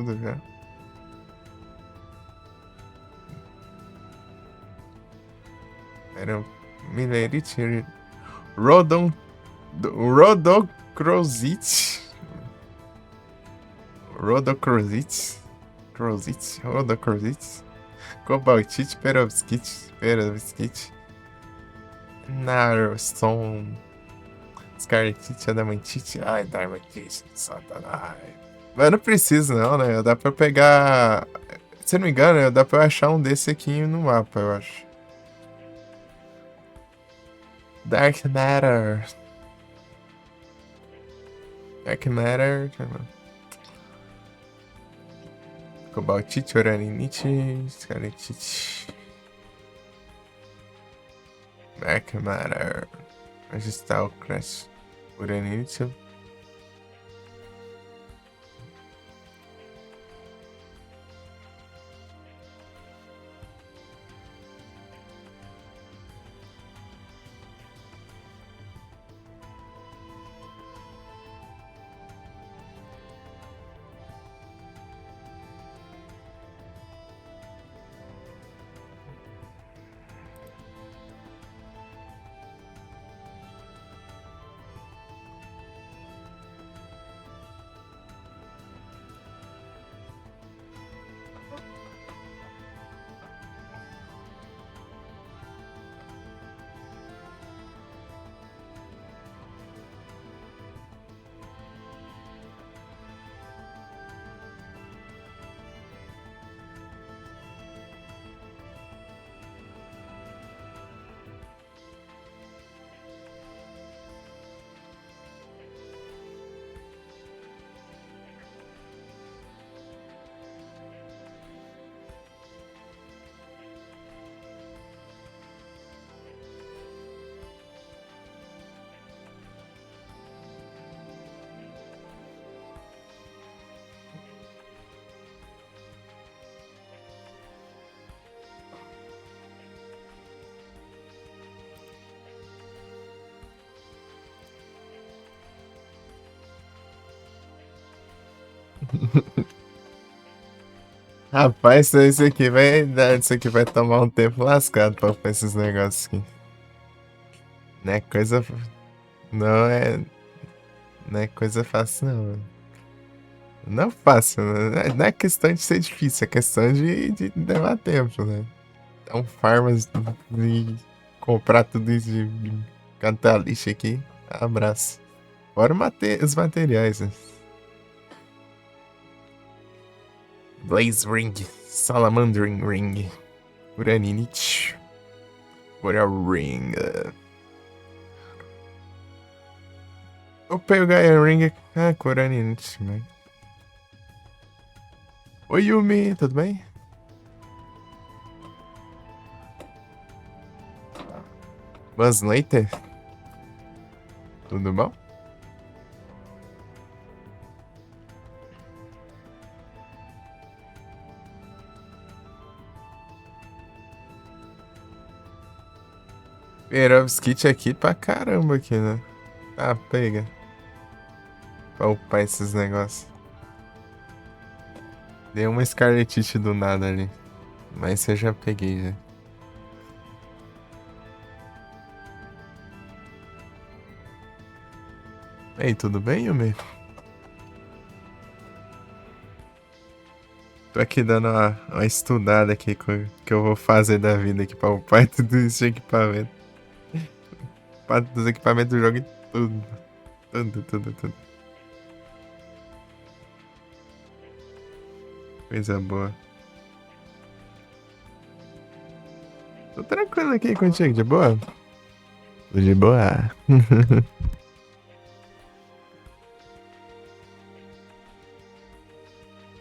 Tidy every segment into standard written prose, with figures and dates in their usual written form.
tudo já. Era Milerite, Rodocrosite, Rodocrosite, Cobaltite, Perovskite, Narstone, Scarletite, Adamantite, ai, Diamantite, Satanás. Mas não precisa não, né? Dá pra pegar... Se não me engano, dá pra eu achar um desse aqui no mapa, eu acho. Dark Matter. Dark Matter. Cobaltite, Oraninite, Scarletite. Dark Matter. Onde está o Crash? Oraninite. Rapaz, isso aqui vai tomar um tempo lascado pra fazer esses negócios aqui. Não é coisa, não é, não é coisa fácil não. Não é fácil, né? Não é questão de ser difícil, é questão de levar tempo, né? Então, farmas e comprar tudo isso de cantar lixo aqui. Abraço. Fora os materiais, né? Blaze Ring, Salamandering Ring, Uraninite, Boreal Ring. Vou pegar a Ring. Ah, Uraninite, né? Oi, Yumi, tudo bem? Buzz Later, tudo bom? Perovskite aqui pra caramba aqui, né? Ah, pega. Pra upar esses negócios. Dei uma Scarletite do nada ali. Mas eu já peguei, já. Ei, tudo bem, Yumi? Tô aqui dando uma estudada aqui com o que eu vou fazer da vida aqui pra upar tudo isso de equipamento. Upar dos equipamentos do jogo e tudo. Tudo. Coisa boa. Tô tranquilo aqui contigo, de boa? Tô de boa.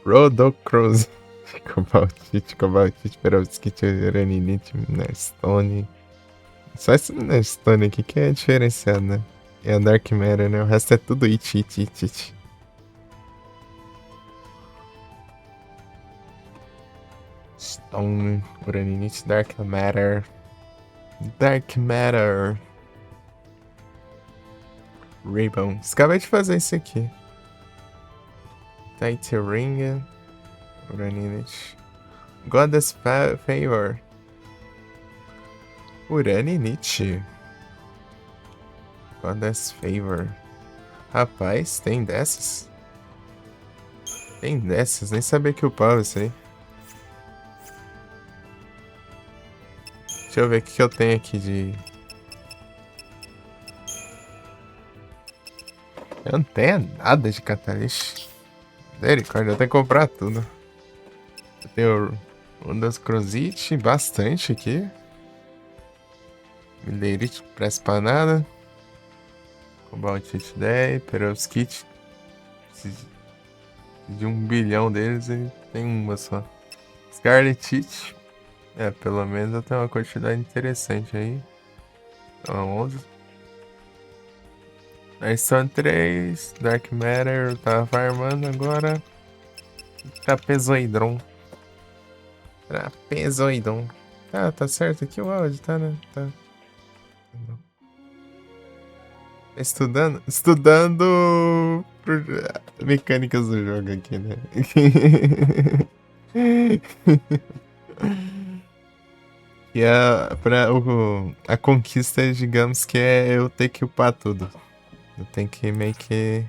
Rodocross. Cobaltite, Perovskite, Uraninite, Nestone. Só esse Nestone aqui que é diferenciado, né? E a Dark Matter, né? O resto é tudo it. Stone, Uraninite, Dark Matter. Dark Matter. Ribbon. Acabei de fazer isso aqui. Tight Ring. Uraninite. Goddess Favor. Uraninite. Goddess Favor. Rapaz, tem dessas? Tem dessas, nem sabia que upava isso aí. Deixa eu ver o que eu tenho aqui de... Eu não tenho nada de Catalyst. Misericórdia, eu tenho que comprar tudo. Eu tenho um das Crozite, bastante aqui. Mileirite, presta pra nada. Cobaltite 10, Perovskite. De 1 bilhão deles, e tem uma só. Scarletite. É, pelo menos eu tenho uma quantidade interessante aí. Então, 11. Stone 3, Dark Matter, eu tava farmando agora. Trapezoidron. Trapezoidron. Tá certo aqui o áudio, tá, né? Tá. Estudando mecânicas do jogo aqui, né? E a conquista, digamos que é eu ter que upar tudo. Eu tenho que meio que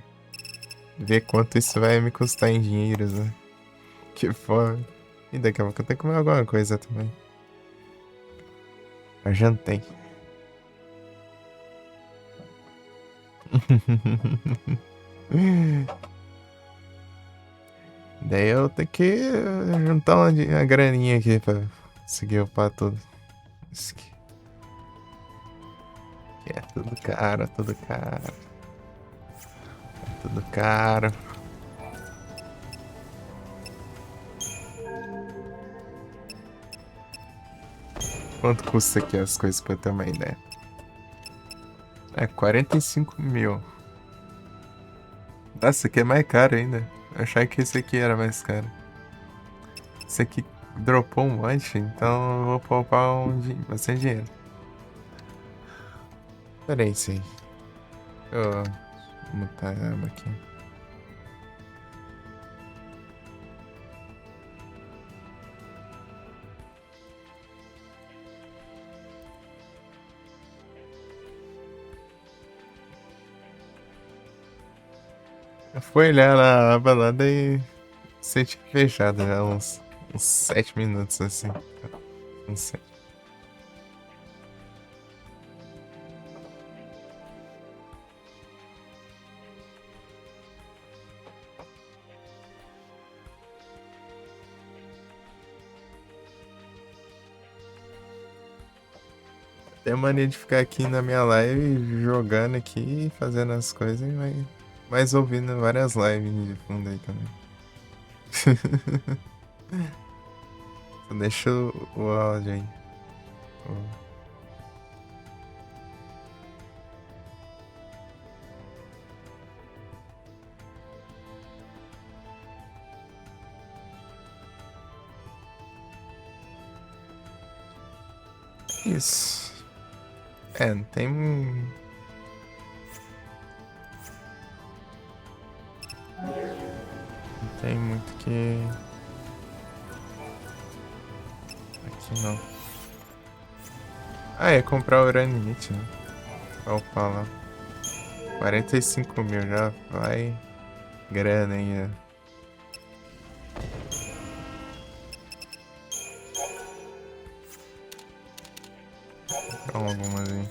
ver quanto isso vai me custar em dinheiros, né? Que foda. E daqui a pouco eu tenho que comer alguma coisa também. Eu jantei. Daí eu tenho que juntar uma graninha aqui pra conseguir upar tudo. Isso aqui. É tudo caro, tudo caro. Tudo caro. Quanto custa aqui as coisas pra eu ter uma ideia? É 45 mil. Nossa, esse aqui é mais caro ainda. Eu achava que esse aqui era mais caro. Esse aqui dropou um monte, então eu vou poupar bastante dinheiro. Pera aí, isso aí. Vou mutar a aba aqui. Eu fui olhar na aba lá, daí senti fechado já uns 7 minutos assim. Uns 7. Tenho mania de ficar aqui na minha live jogando aqui, fazendo as coisas, mas ouvindo várias lives de fundo aí também. Só deixa o áudio aí. Isso. É, não tem. Não tem muito que. Aqui não. Ah, é comprar o Uraninite, né? Pra upar lá. 45 mil já vai. Grana ainda. Comprar algumas aí.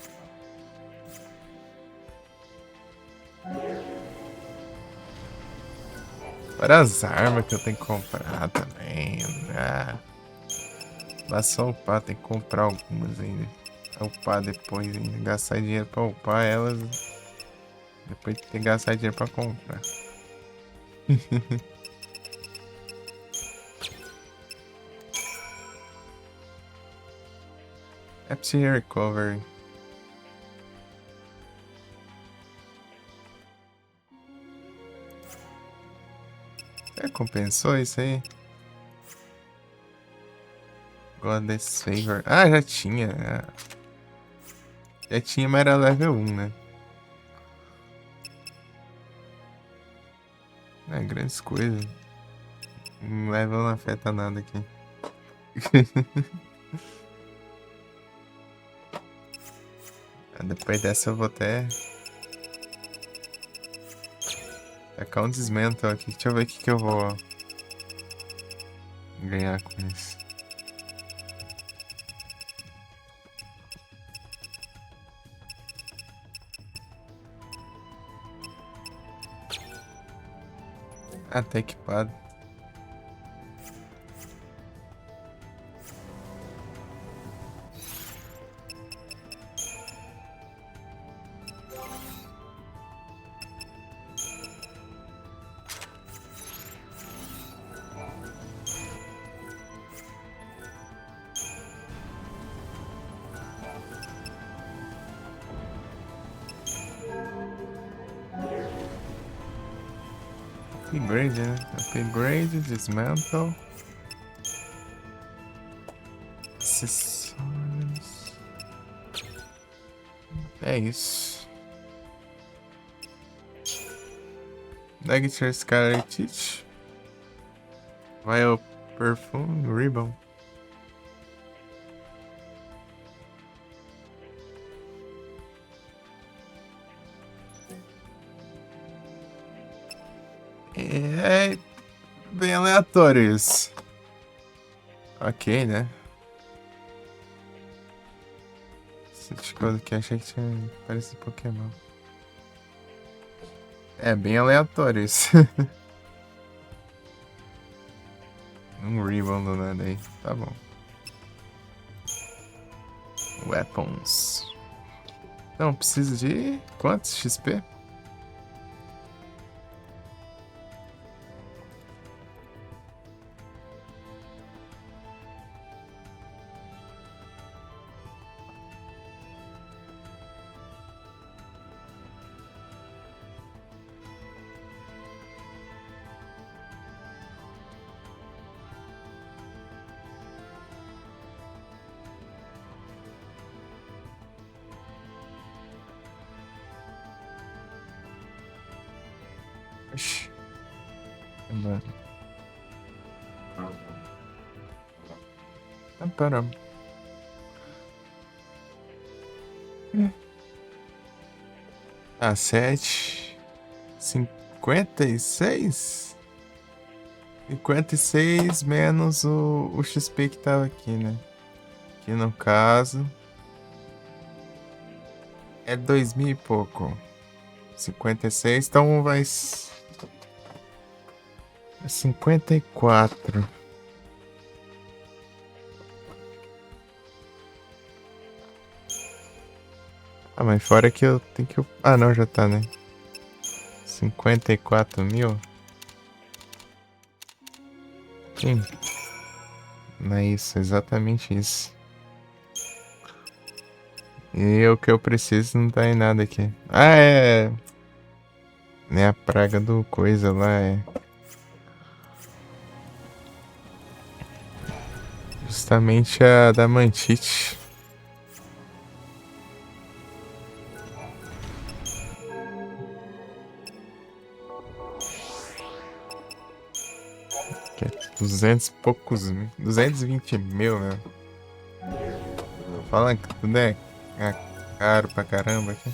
Fora as armas que eu tenho que comprar também. Ah. Lá só upar, tem que comprar algumas ainda. Upar depois ainda. Gastar dinheiro pra upar elas. Depois tem que gastar dinheiro pra comprar. Pepsi Recovery. É, compensou isso aí? Goddess Favor. Ah, já tinha. Já tinha, mas era level 1, né? É, grandes coisas. Level não afeta nada aqui. Depois dessa eu vou até tacar um Dismantle aqui. Deixa eu ver o que eu vou ganhar com isso. Ah, tá equipado. Upgrade, né? Upgrade, Dismantle. Acessórios. É isso. Negative Scarlet Teach. Vai ao Perfume Ribbon. É bem aleatório isso. Ok, né? Esse coisa aqui, achei que tinha parecido Pokémon. É bem aleatório isso. Um Ribbon do nada aí. Tá bom. Weapons. Então, preciso de quantos XP? Oxi. Mano. Ah, paramos. Ah, 7. 56? 56 menos o XP que tava aqui, né? Que no caso é 2000 e pouco. 56, então vai. É 54. Ah, mas fora que eu tenho que. Ah, não, já tá, né? 54 mil? Sim. Não é isso, exatamente isso. E o que eu preciso não tá em nada aqui. Ah, é. Né, a praga do coisa lá é. Justamente a da Mantite. Que é 200 e poucos mil. 220 mil, né? Falando que tudo é caro pra caramba aqui.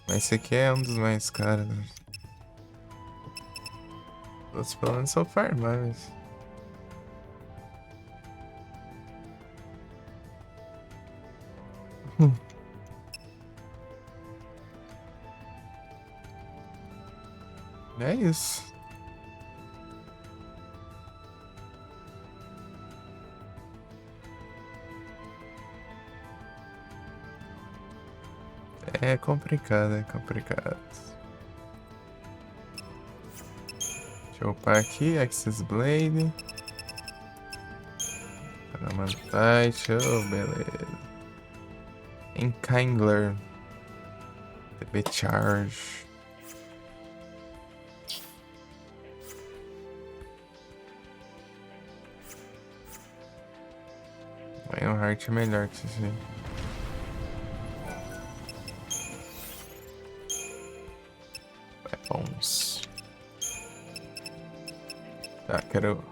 Mas esse aqui é um dos mais caros, né? Os outros pelo menos são farmáveis. É isso. É complicado, é complicado. Deixa eu upar aqui, Access Blade. Paramantite, oh, beleza. Enkindler. TB Charge. Lionheart é melhor que isso aí. Weapons. Tá, quero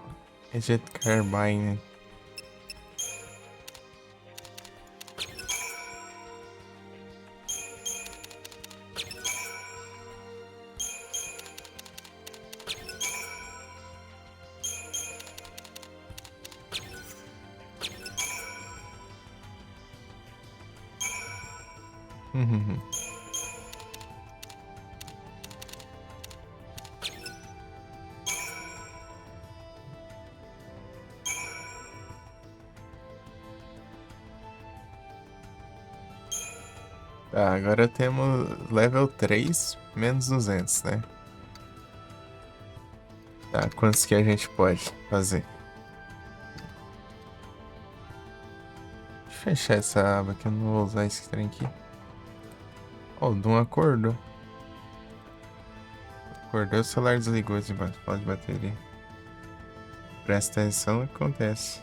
Eject Carbine. Uhum. Tá, agora temos level 3 menos 200, né? Tá, quantos que a gente pode fazer? Deixa eu fechar essa aba que eu não vou usar esse trem aqui. Oh, de um acordou. Acordou, o celular desligou de bateria. Presta atenção no que acontece.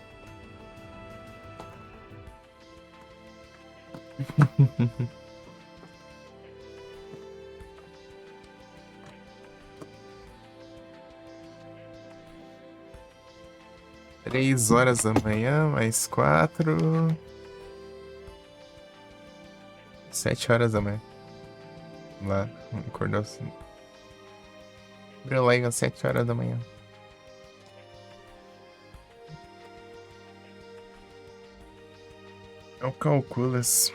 Três horas da manhã, mais 4. 7 horas da manhã. Lá, acordou assim. Abriu lá às 7 horas da manhã. Eu calculas.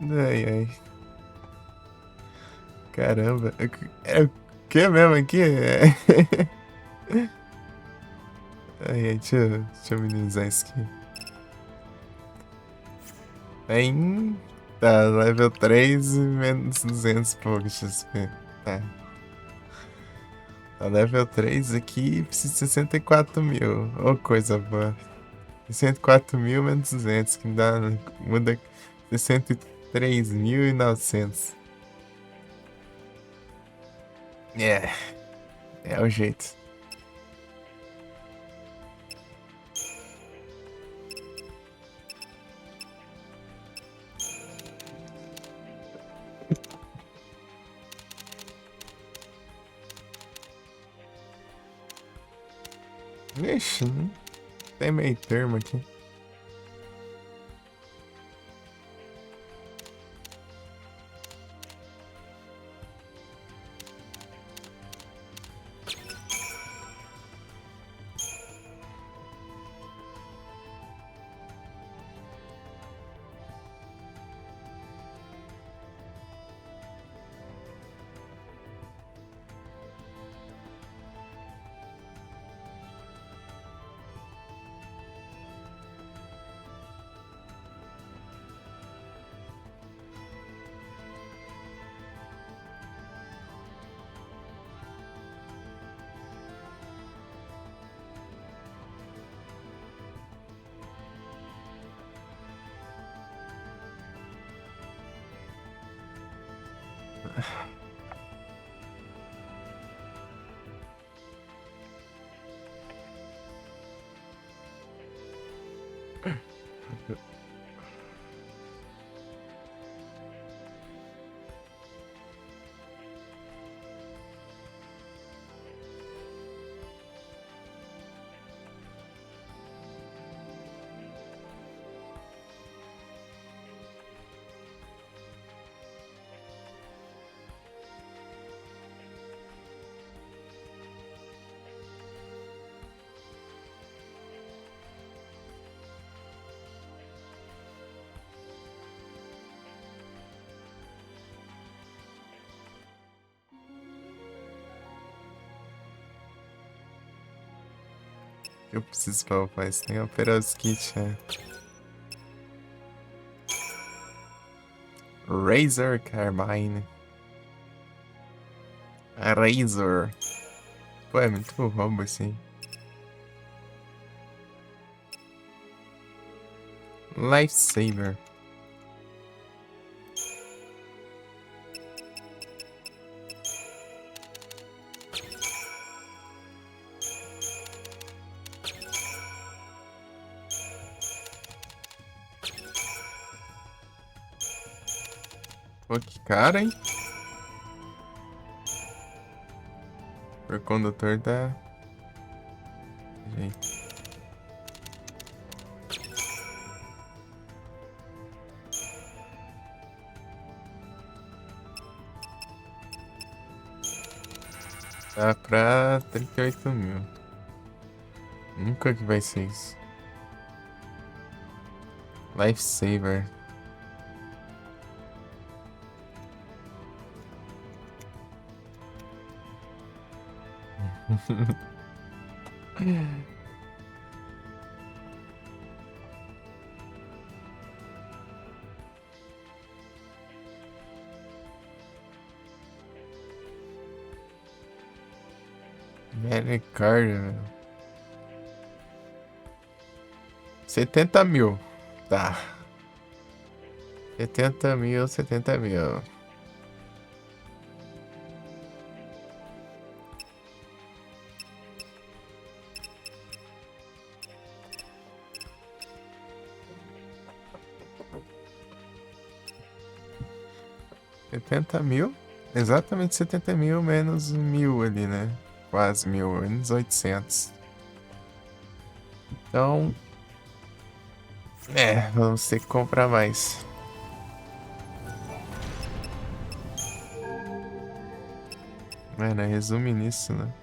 Ai, ai. Caramba. É o que mesmo aqui? Ai, ai, deixa eu minimizar isso aqui. Em. Tá, level 3 e menos 200 e pouco XP. Tá. Tá level 3 aqui, precisa de 64 mil. Ô, coisa boa. 64 mil menos 200, que me dá. Muda 63.900. É, é o jeito. Ixi, tem meio termo aqui. Eu preciso pra upar isso. Tem Operos Kit, né? Razor Carbine. A Razor. Pô, é muito roubo assim. Lifesaver. Pô, que cara, hein? O condutor da... Gente. Tá pra 38 mil. Nunca que vai ser isso. Lifesaver. Velho, cara. 70 mil. Tá. 70 mil, 70 mil. Setenta mil? Exatamente 70 mil menos 1.000 ali, né? Quase 1.000, menos 800. Então, vamos ter que comprar mais. Mano, resume nisso, né?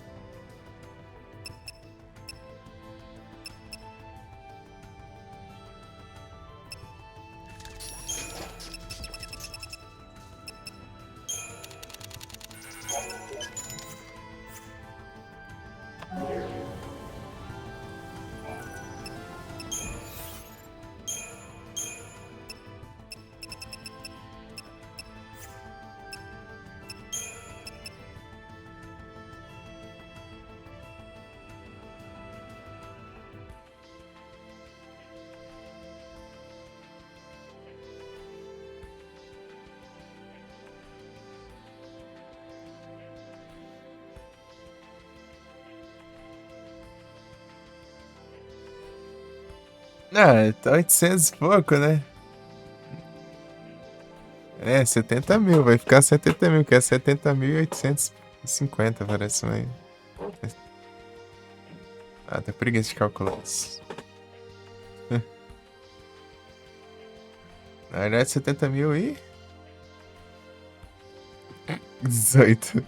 Ah, tá 800 e pouco, né? 70 mil, vai ficar 70 mil, que é 70.850, parece, mas... Ah, tá preguiça de calcular isso. Na verdade, 70 mil e... 18.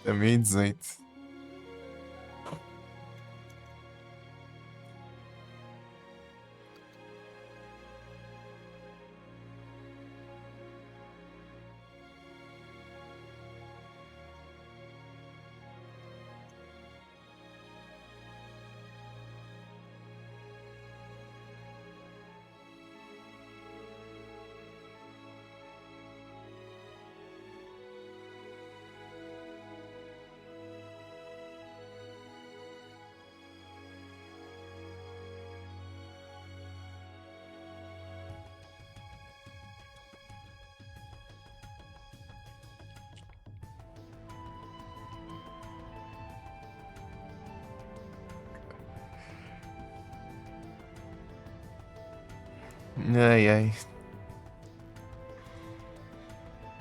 Também 18. Ai, ai.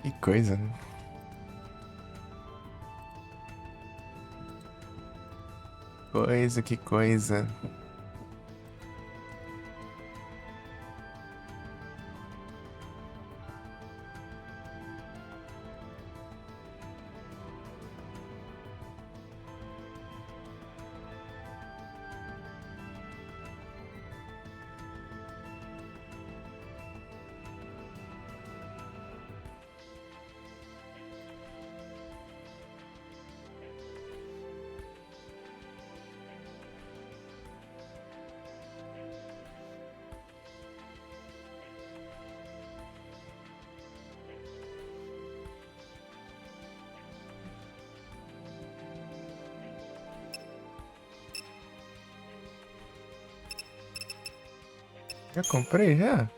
Que coisa, né? Coisa, que coisa. Já comprei, já?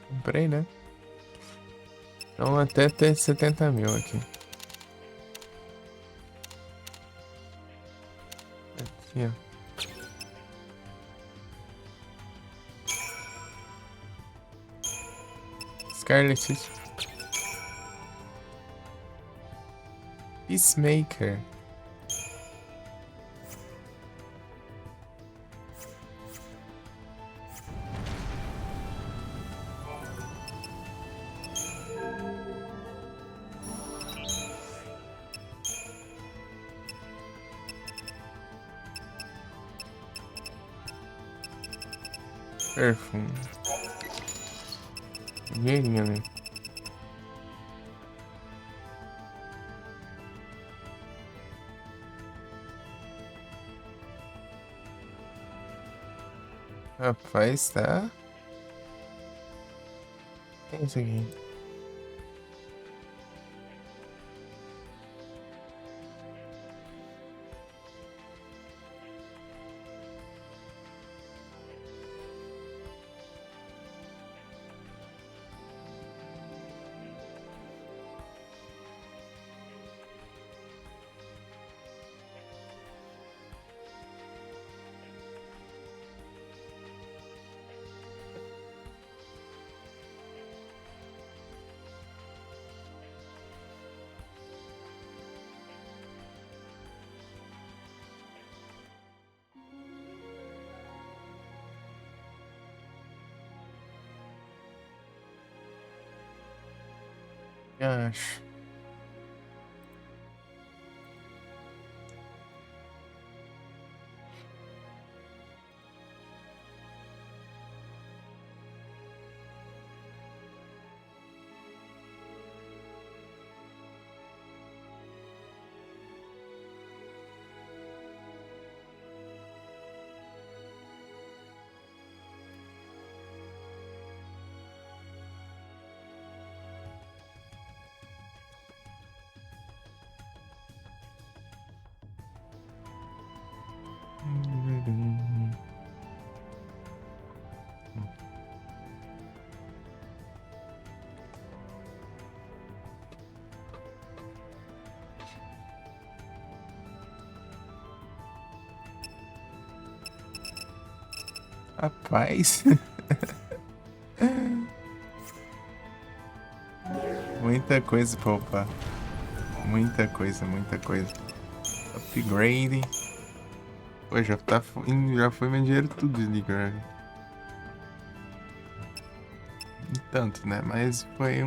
Comprei, né? Então até ter 70 mil aqui. Aqui, ó. Scarlet Witch. Peacemaker. Perfume. Dinheirinho ali. Rapaz, tá. É isso aqui. Eu acho. Rapaz. Muita coisa pra upar. Muita coisa, muita coisa. Upgrade. Pô, já foi meu dinheiro tudo de grana. Tanto, né? Mas foi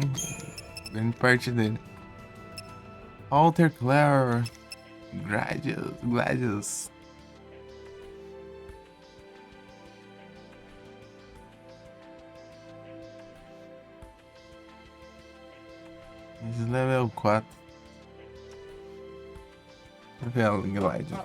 grande parte dele. Alter Clara. Gladius. Esse level 4. Level Gladius.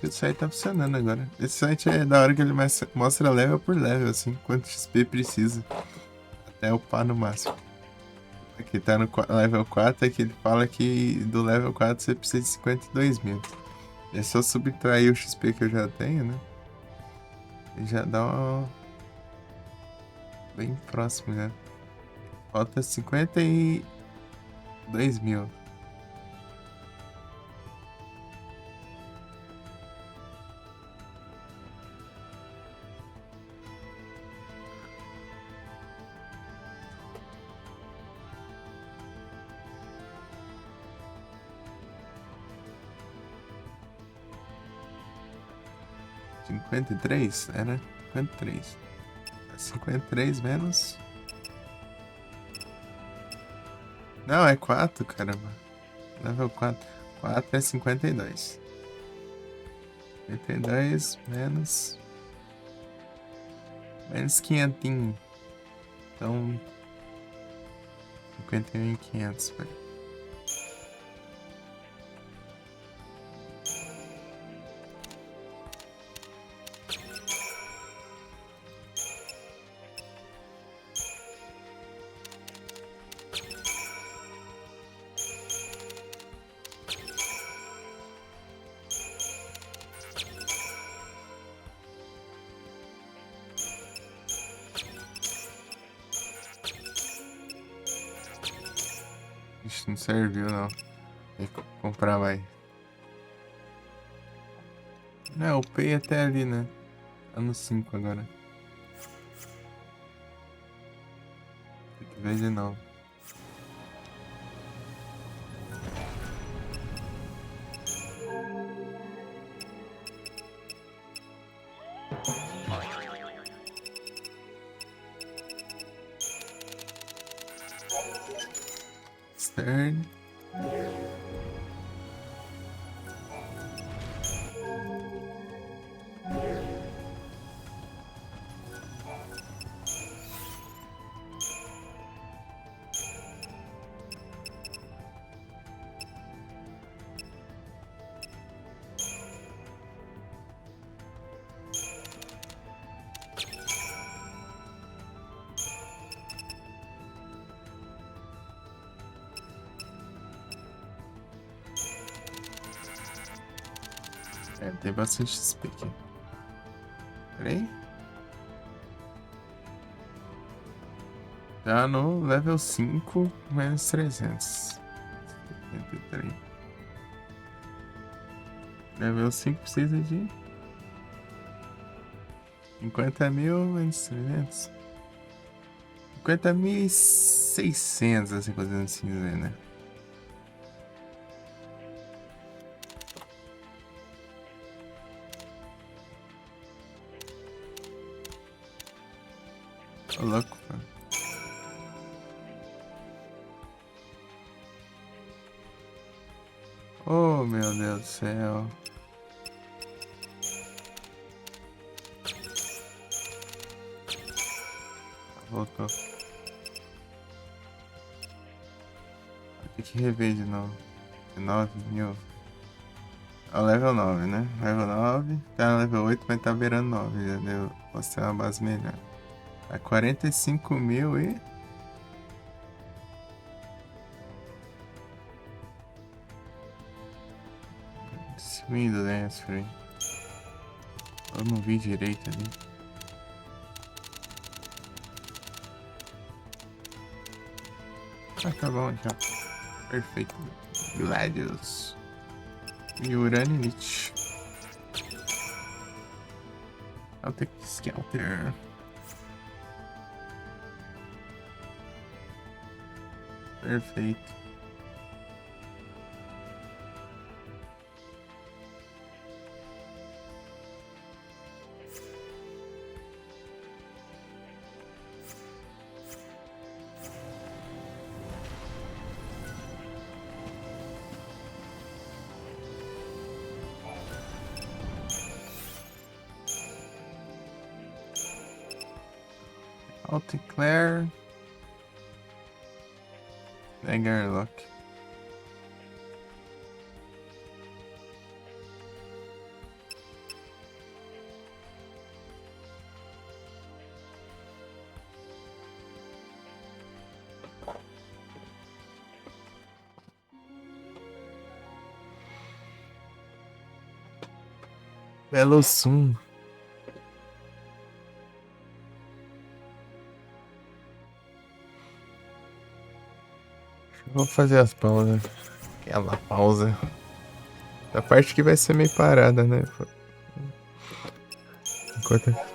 O site tá funcionando agora. Esse site é da hora que ele mostra level por level, assim, quanto XP precisa. Até upar no máximo. Aqui tá no level 4, aqui ele fala que do level 4 você precisa de 52 mil. É só subtrair o XP que eu já tenho, né? E já dá uma... bem próximo, né? Falta 52 mil. 53? Era 53. 53 menos... Não, é 4, caramba. Level 4. 4 é 52. 52 menos... Menos 500. Então... 51.500, velho. Ixi, não serviu não. Tem que comprar mais. Não, eu upei até ali, né? Tá no 5 agora. Tem que ver de novo. Stern. É, tem bastante XP aqui. Peraí. Já no level 5, menos 300. 73. Level 5 precisa de 50 mil menos 300. 50.600, assim, fazendo assim dizer, né? Tô louco, mano. Oh, meu Deus do céu. Voltou. Vai ter que rever de novo. De 9 mil. É o level 9, né? Level 9. Tá no level 8, mas tá beirando 9. Já deu. Você é uma base melhor. É 45 mil e. Sumindo, né? Eu não vi direito ali. Ah, tá bom já. Perfeito. Gladius. E Uraninite. Celtic Skelter. Perfeito. Alticlair. Daggerlock. Belo Sum. Vou fazer as pausas. Aquela pausa. A parte que vai ser meio parada, né? Enquanto.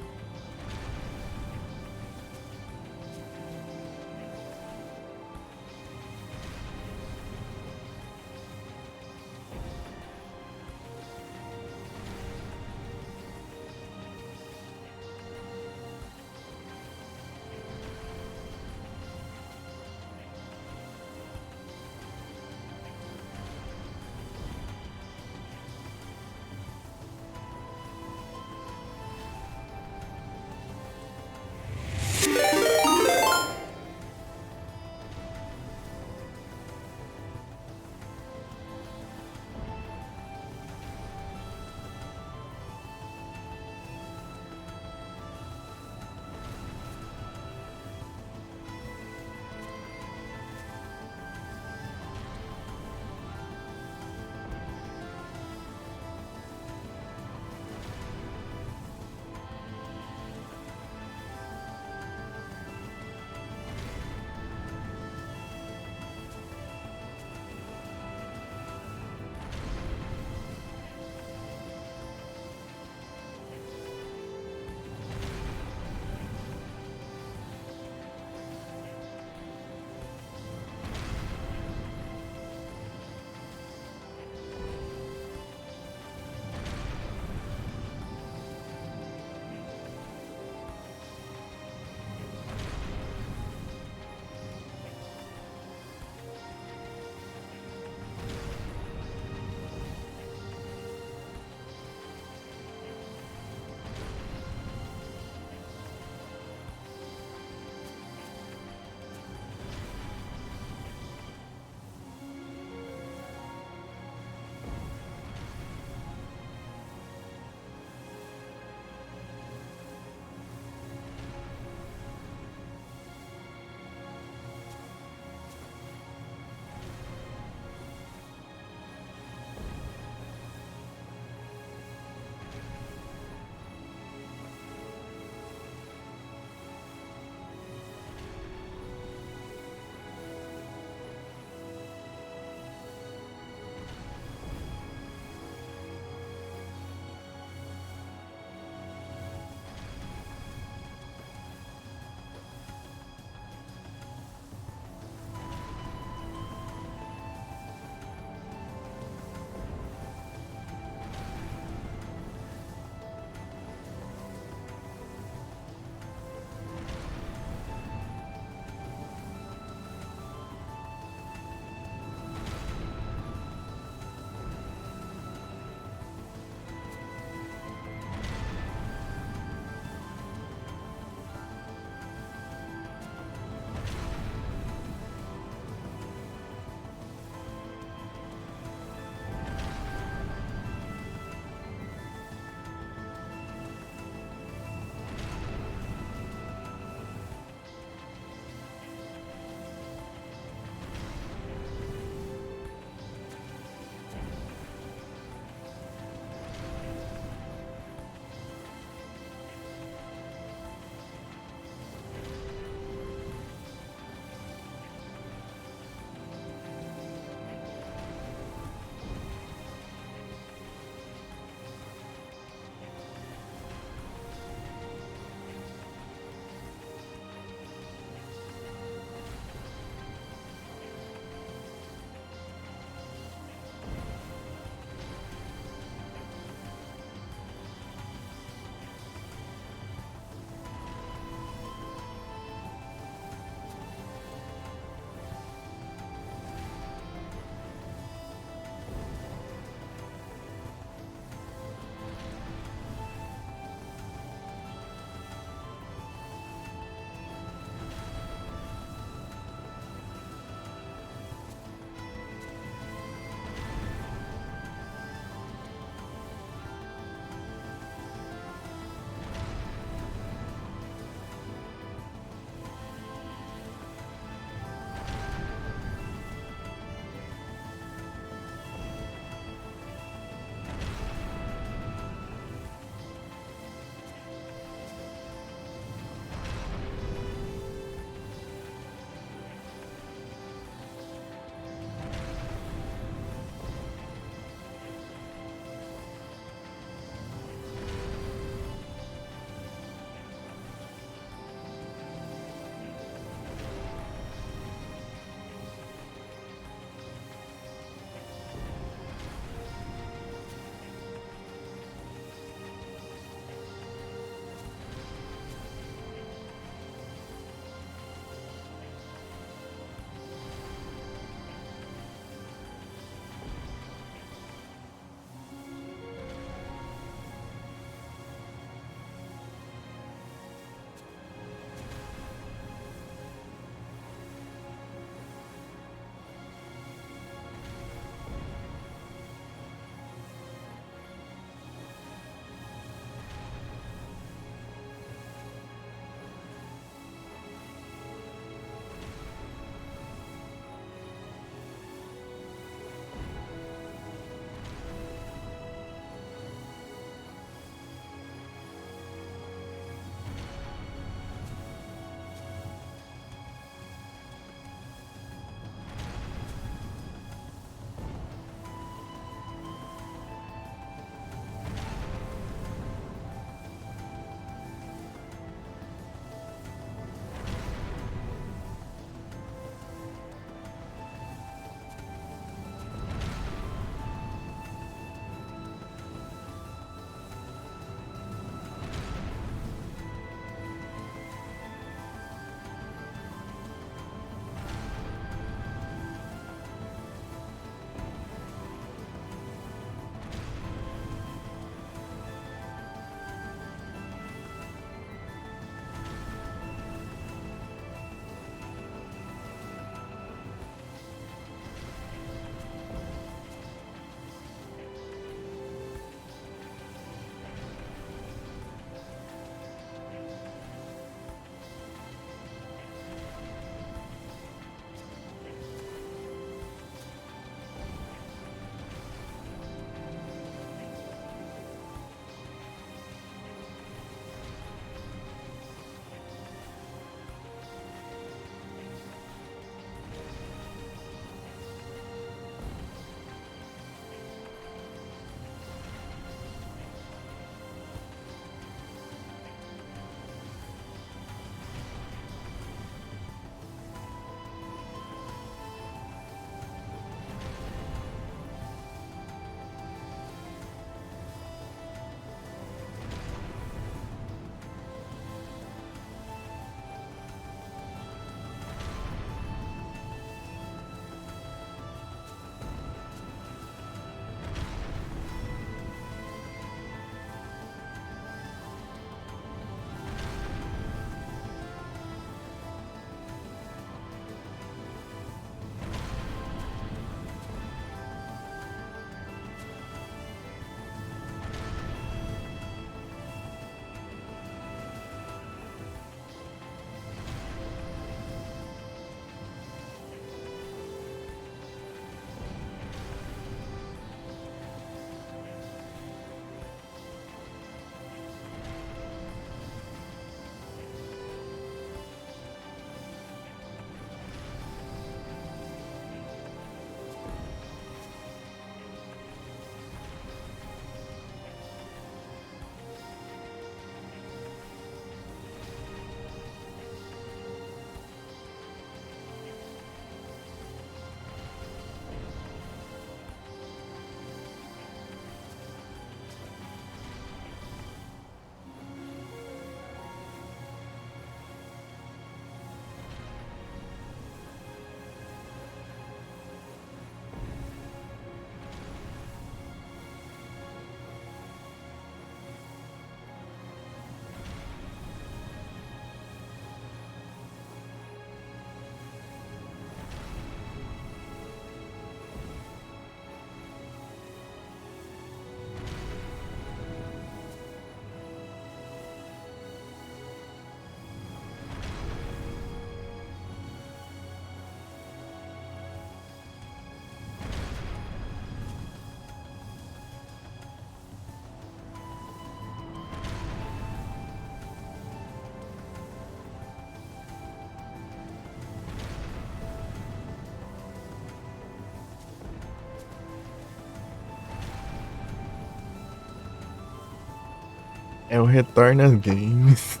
É o Retorno aos Games.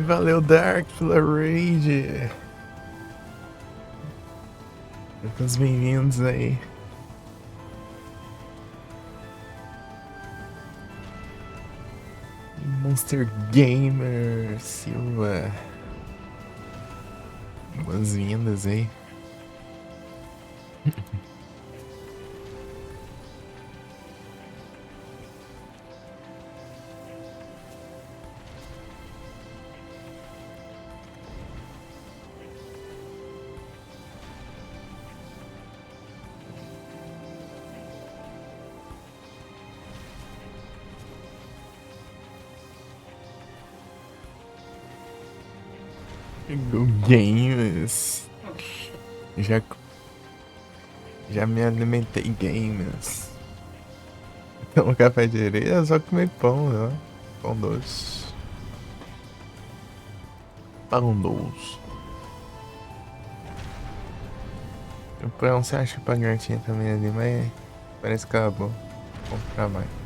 Valeu, Dark, pela raid. Muitos bem-vindos aí. Monster Gamer Silva. Boas-vindas aí. Go Games. Já, já me alimentei games. Então, café de areia é só comer pão, né? Pão doce. Pão doce. O pão você acha que pagar tinha também ali, mas parece que acabou. Vou comprar mais.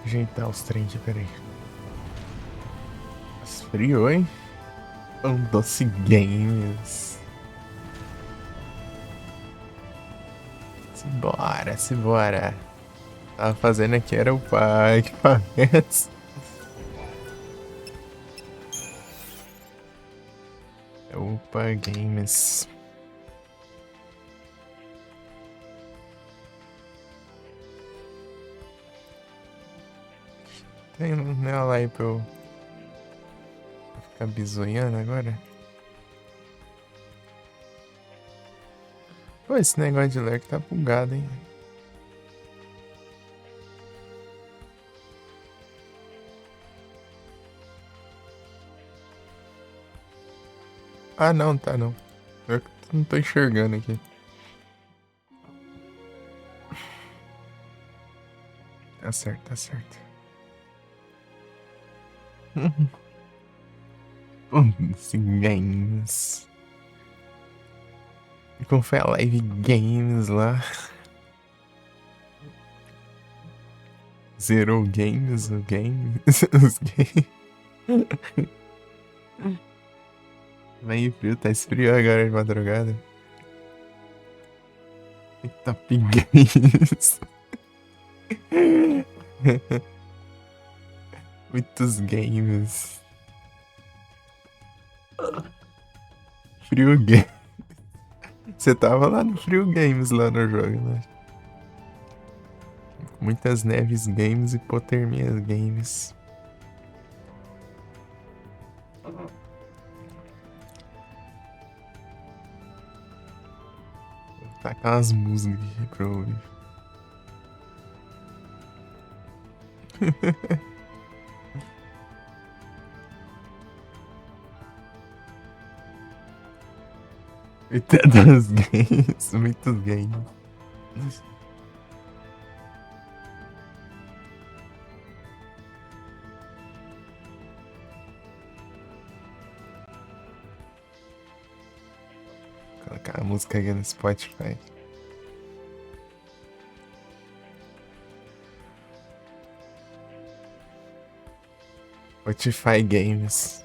Ajeitar os trem aqui, peraí. Esfriou, hein? Pão doce games. Simbora, simbora. Tava fazendo aqui, era o pai equipamentos. É o Pai Games. Tem nela aí pra eu ficar bizoiando agora. Pô, esse negócio de ler tá bugado, hein? Ah, não, tá não. Eu não tô enxergando aqui. Tá certo, tá certo. Sim, games. Como foi a live games lá? Zerou games, o game. Os games. Meio frio, tá esfrio agora de madrugada. Top games. Muitos games. Frio Games. Você tava lá no Frio Games, lá no jogo, né? Muitas neves games e hipotermias games. Vou tacar umas músicas aqui pra eu ouvir. Muitos games. Muitos games. Colocar a música aqui no Spotify. Spotify Games.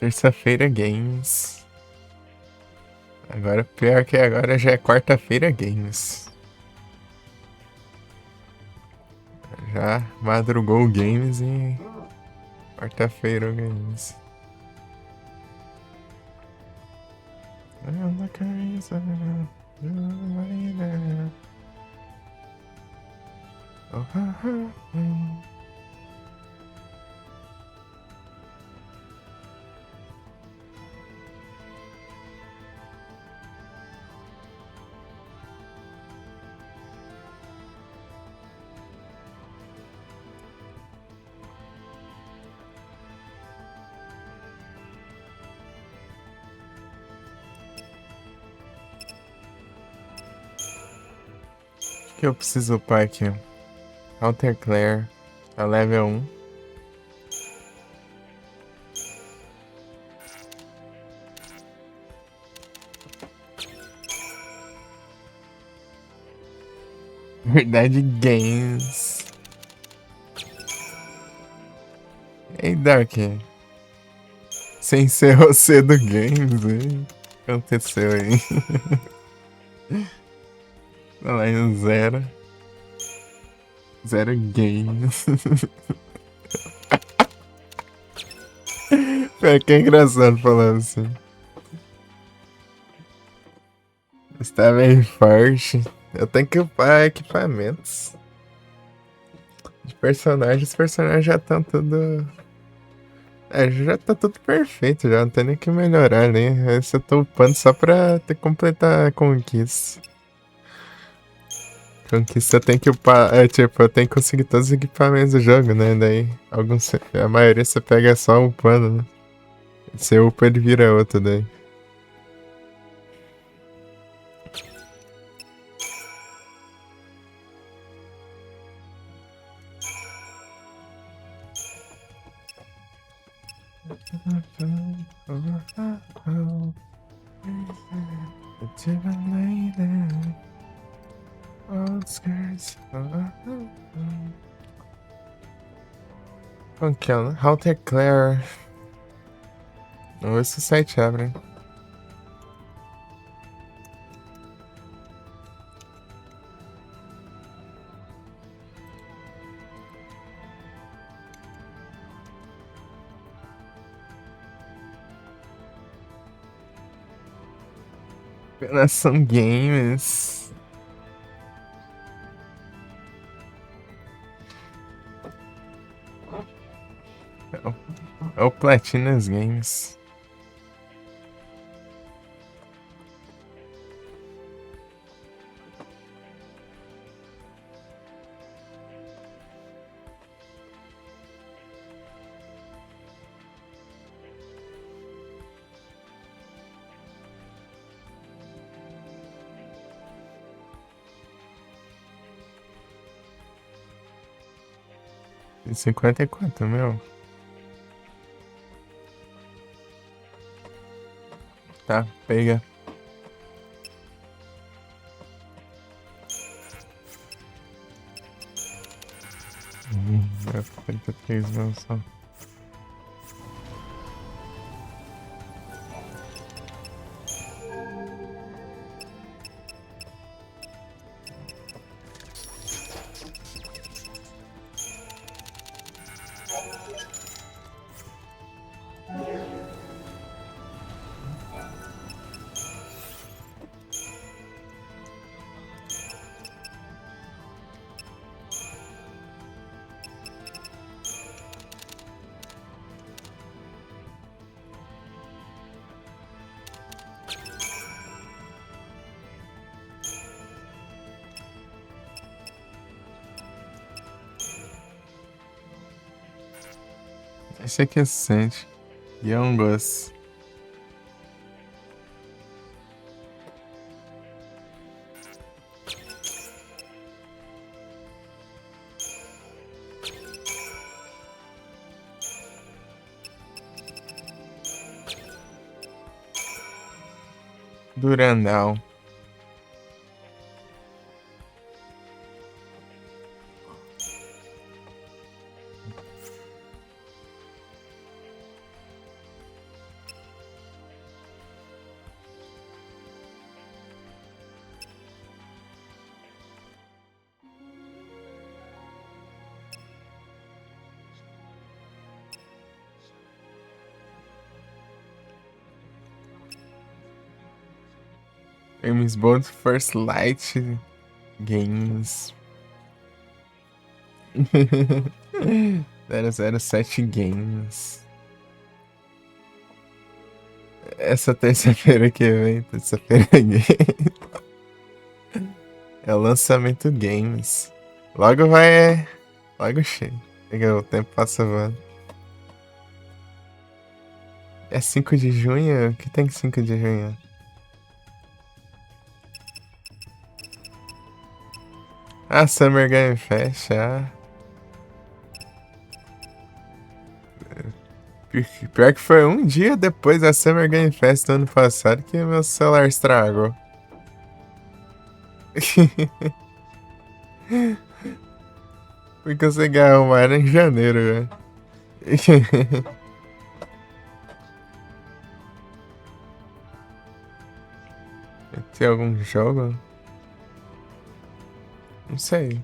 Terça-feira Games. Agora, pior que agora já é quarta-feira Games. Já madrugou o Games e quarta-feira o Games. Na cabeça, que eu preciso upar aqui? Alter Claire. A level 1. Verdade Games. Ei, Dark. Sem ser você do Games, hein? O que aconteceu aí? Olha lá, em zero. Zero Games. É que é engraçado falando assim. Está bem forte. Eu tenho que upar equipamentos. De personagens, os personagens já estão tudo. É, já tá tudo perfeito, já não tem nem que melhorar, né? Esse eu tô upando só pra ter completar a conquista. Conquista eu tenho que upar. É tipo, eu tenho que conseguir todos os equipamentos do jogo, né? Daí, alguns. A maioria você pega só upando, né? Você upa, ele vira outro daí. Como que é, né? How to Claire. Vamos ver se o site abre. Nação Games. É o Platinas Games. E 54, meu. Tá, pega. É 43 não só. Esse aqui é Sente. E é um gosto. Durandal. James Bond First Light Games. 007 Games. Essa terça-feira que vem, terça-feira é o lançamento Games. Logo vai. Logo chega. O tempo passa voando. É 5 de junho? O que tem 5 de junho? Ah, Summer Game Fest, ah. Pior que foi um dia depois da Summer Game Fest do ano passado que meu celular estragou. Porque você ganhou uma era em janeiro, velho. Tem algum jogo? Não sei.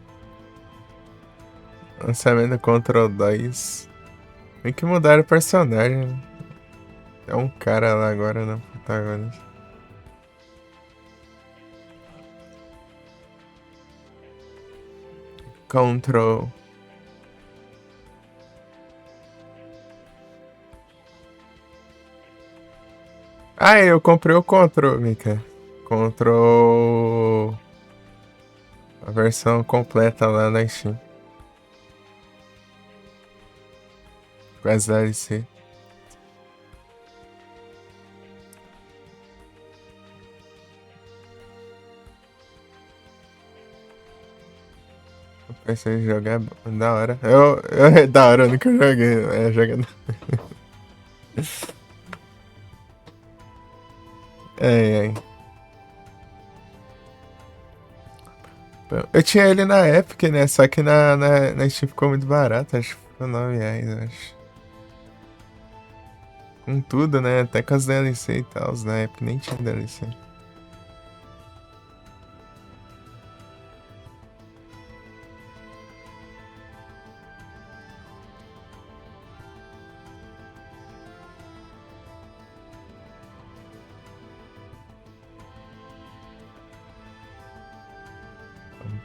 Lançamento do Control 2. Tem que mudar o personagem. É um cara lá agora no protagonista. Control. Ah, eu comprei o Control, Mika. Control. A versão completa lá na Steam. Com as DLC. Esse jogo é da hora. É da hora, eu nunca joguei. É, jogando. É, é. Eu tinha ele na Epic, né? Só que na Steam ficou muito barato. Acho que ficou R$ 9, acho. Com tudo, né? Até com as DLC e tal. Na Epic nem tinha DLC.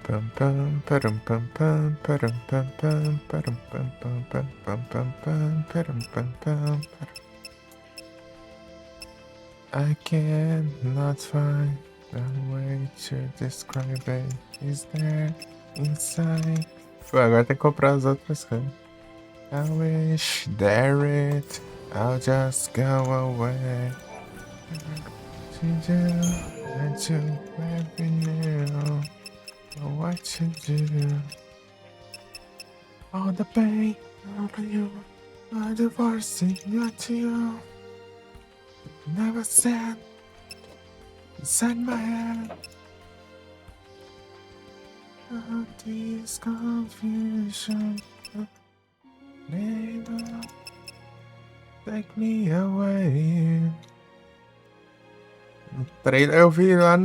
Pam pam param pam pam param pam pam param pam pam pam pam pam pam param pam pam. I cannot find a way to describe it. Is there inside? Pô, agora tem que comprar as outras coisas. I wish there it. I'll just go away. To do and to let me know what to do. All the pain of you, all the forcing you to you. Never said inside my head. All this confusion, neighbor, take me away. O trailer eu vi lá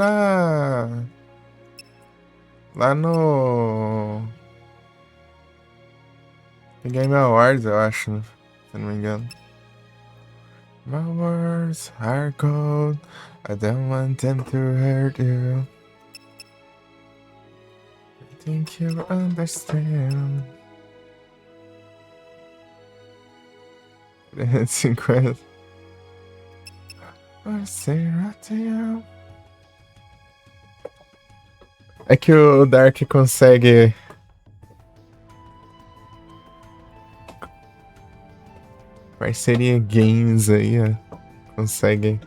lá no Game Awards, eu acho, se não me engano. My words are cold, I don't want them to hurt you. I think you understand. 50. É que o Dark consegue. Parceria Games aí, ó. Consegue.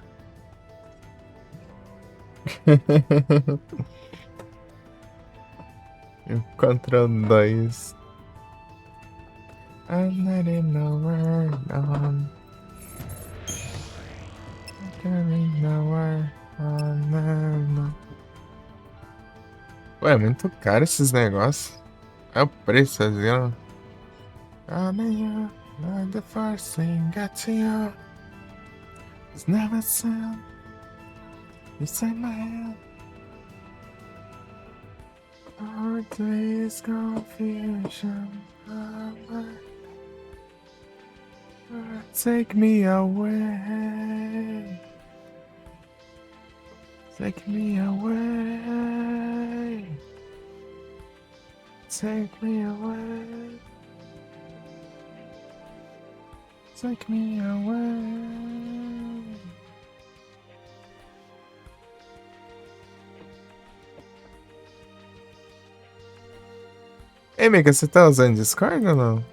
Contra 2. I'm not in nowhere, no. I'm in nowhere, no. Ué, é muito caro esses negócios. É o preço, tá vendo? Not the first thing got to you. It's never sound inside my head. All this confusion. Take me away. Take me away. Take me away. Take me away. Ei, amiga, você tá usando Discord ou não?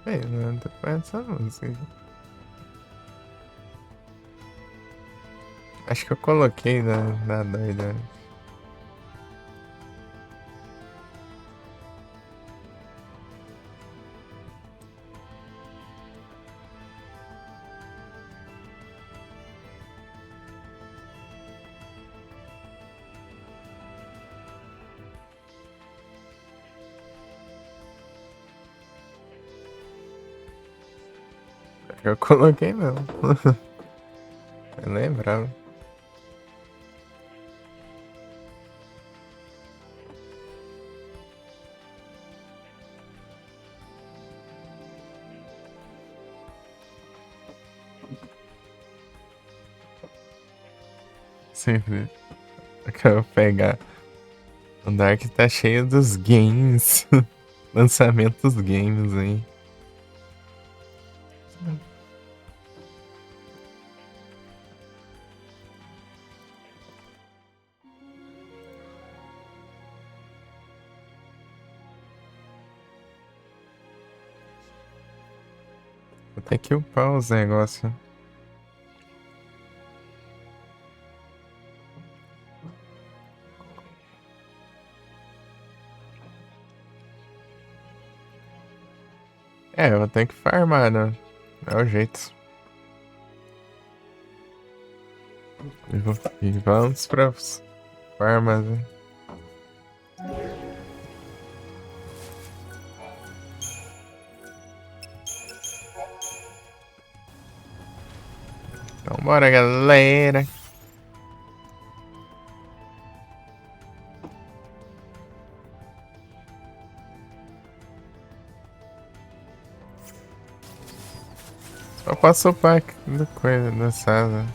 Ei, não tô com essa música aqui. Acho que eu coloquei na doida. Eu coloquei mesmo. Eu lembrava. Sempre. Eu quero pegar. O Dark tá cheio dos games. Lançamentos games aí. Vou ter que upar os negócios. É, eu vou ter que farmar, né? É o jeito. E vamos pra farmas, né? Então bora, galera. Só passou o pack da coisa da sala.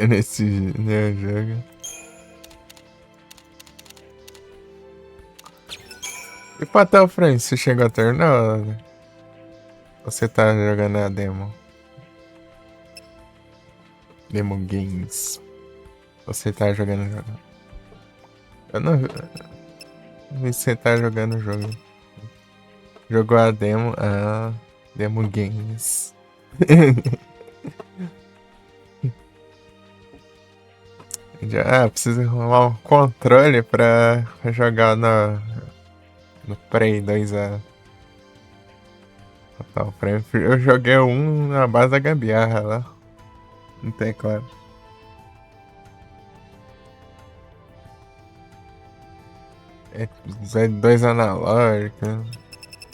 Nesse né, jogo. E Patel Frente, você chegou a terminar? Ou você tá jogando a demo? Demo Games. Você tá jogando o jogo? Eu não vi se você tá jogando o jogo. Jogou a demo? Ah, Demo Games. Precisa arrumar um controle pra jogar no Prey 2A. Total Prey. Eu joguei um na base da gambiarra lá. No teclado. É dois analógicos.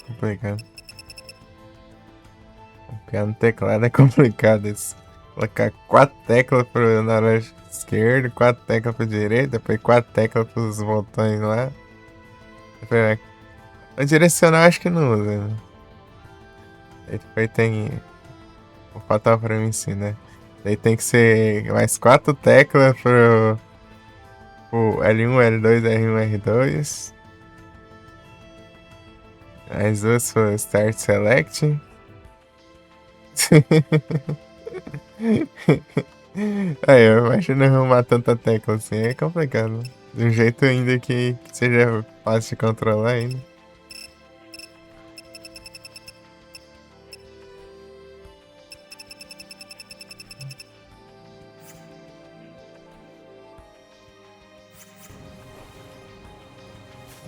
Complicado. Piar no teclado é complicado isso. Colocar 4 teclas pro analógico esquerdo, 4 teclas pro direito, depois 4 teclas pros botões lá. Depois, o direcional acho que não usa, né? Aí depois tem o fatal pra mim sim, né? Daí tem que ser mais 4 teclas pro L1, L2, R1, R2. Mais 2 pro Start Select. Aí, eu imagino arrumar tanta tecla assim, é complicado. De um jeito ainda que seja fácil de controlar ainda.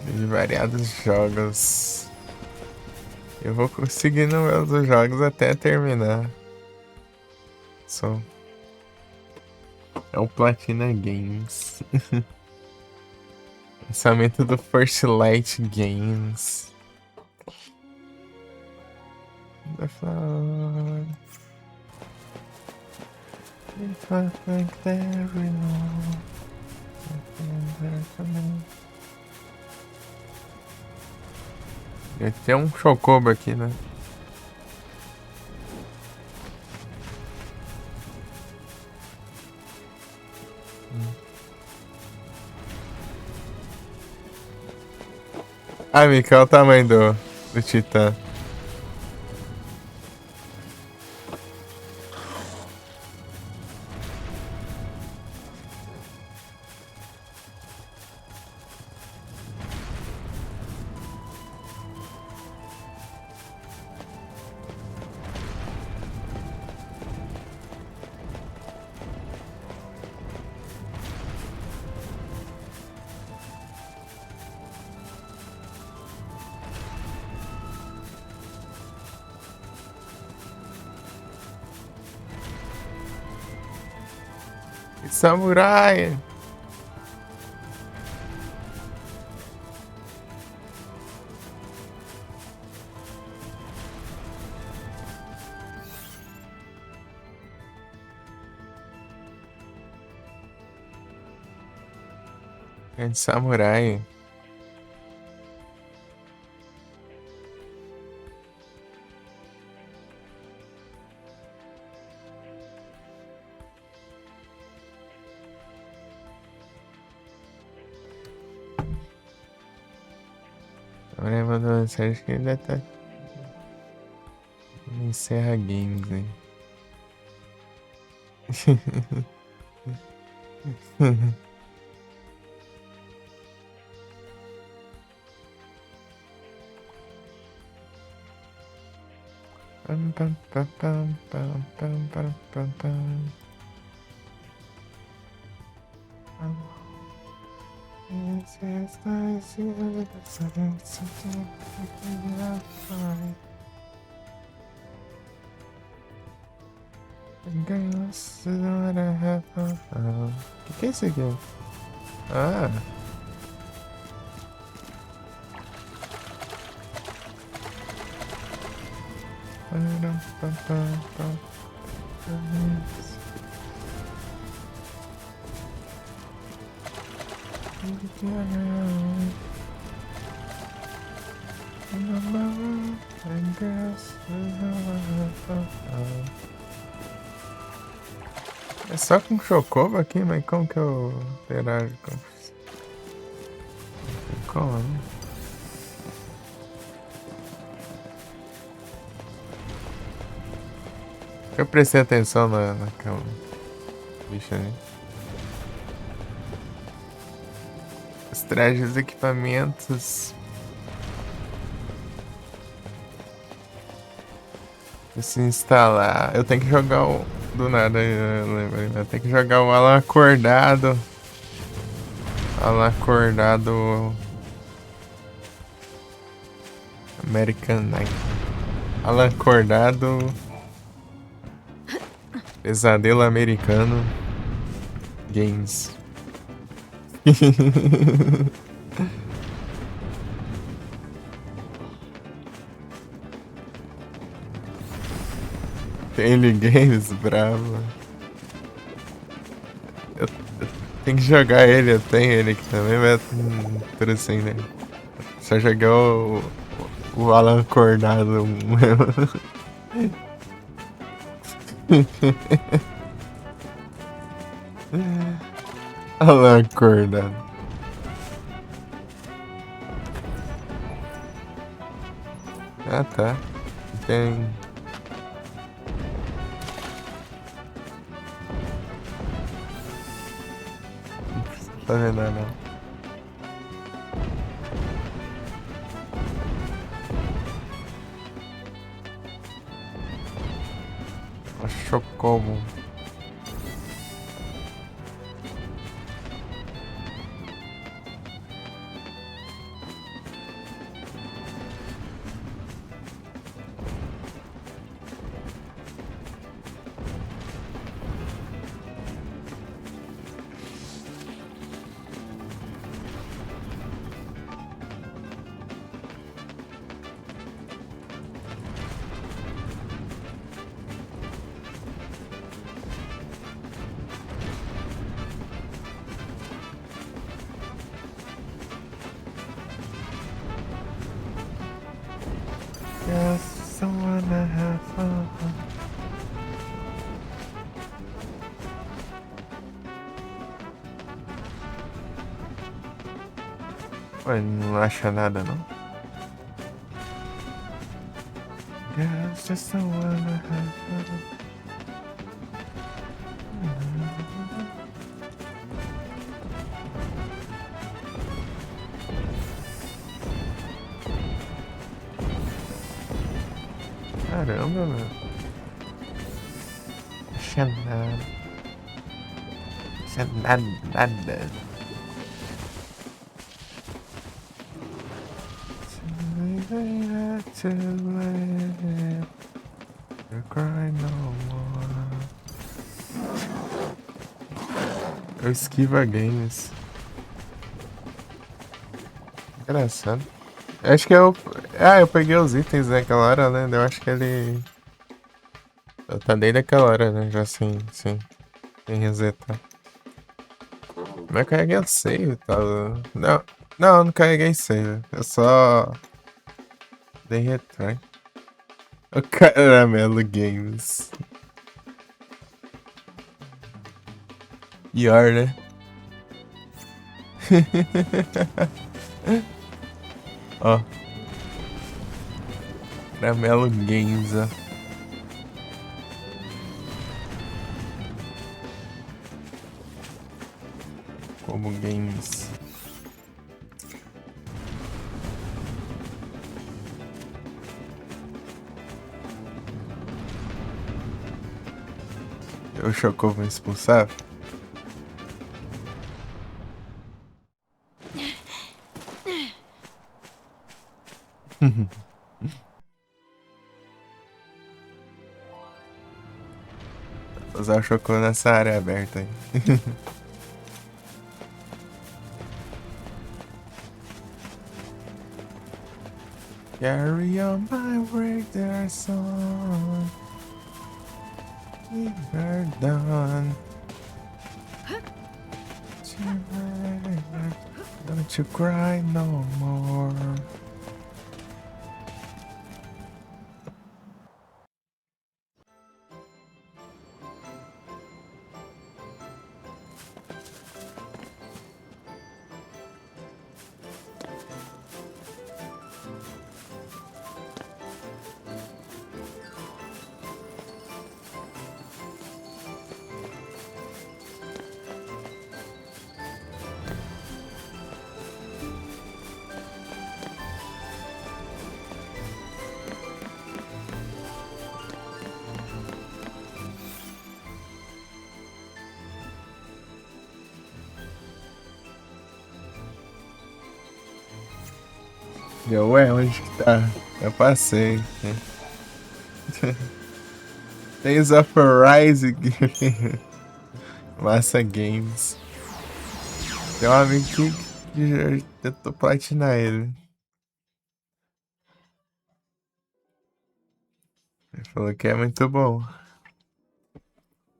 De variados jogos. Eu vou conseguindo meus jogos até terminar. Só. É o Platina Games. Lançamento do First Light Games. The fun. If I think there we know. Tem um Chocobo aqui, né? Ah, Mika, olha o tamanho do Titã. Samurai! Grande samurai. Agora mandou mensagem que ainda tá. Encerra games, hein? Pam, pam, pam, pam, pam, pam, pam, pam, pam. Que é isso aqui? Ah, pam, pam, pam, pam. É só com chocobo aqui, mas como que eu interajo com... Como, né? Eu prestei atenção naquela bicha ali. Os trajes, os equipamentos. Se instalar. Eu tenho que jogar o. Do nada, eu lembrei. Eu tenho que jogar o Alan acordado. Alan acordado. American Night. Alan acordado. Pesadelo americano. Games. Daily Games, bravo. Eu tenho que jogar ele, eu tenho ele aqui também, mas tudo assim, né? Só jogar o Alan acordado mesmo. Alan acordado. Ah, tá. Tem. Não precisa fazer nada, não. Chocobo. Just wanna have fun. Ué, não acha nada, não? Yeah, it's just the one I have. Caramba, meu. Xanada. Xanada. To live, you cry no more. Eu esquiva games. Engraçado. Acho que eu. Ah, eu peguei os itens naquela hora, né? Eu acho que ele. Tá desde aquela hora, né? Já sim. Sem resetar. Mas eu carreguei o save, tá? Não carreguei save. Eu só. Dei return. O Caramelo Games. Pior, né? Ó. Caramelo Games, ó. Como games. O Chocou vai expulsar? Usar o Chocou nessa área aberta aí. Carry on my way, their song. We are done. Don't you cry no more. Ué, onde que tá? Eu passei. Tales of Arise. Massa Games. Tem um amigo que já tentou platinar ele. Ele falou que é muito bom.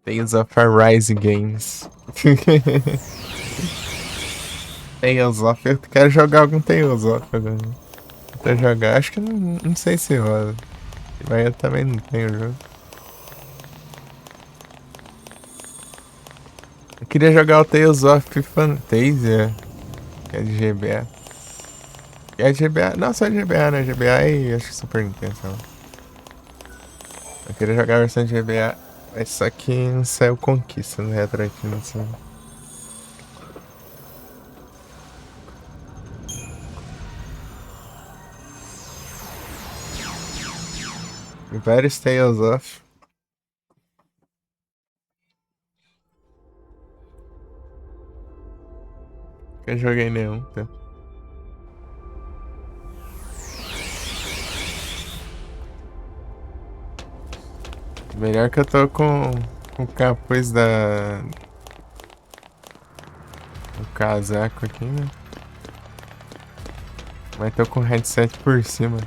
Tales of Arise Games. Tales of. Eu quero jogar algum Tales of agora. Pra jogar, acho que não sei se rola. Mas eu também não tenho jogo. Eu queria jogar o Tales of Fantasia, que é de GBA. É de GBA, não só de GBA, né? GBA e acho que Super Nintendo, sei lá. Eu queria jogar a versão de GBA, mas só que não saiu Conquista no Retro aqui, não sei. Vários Tales of. Eu joguei nenhum, tá? Melhor que eu tô com o capuz o casaco aqui, né? Mas tô com o headset por cima.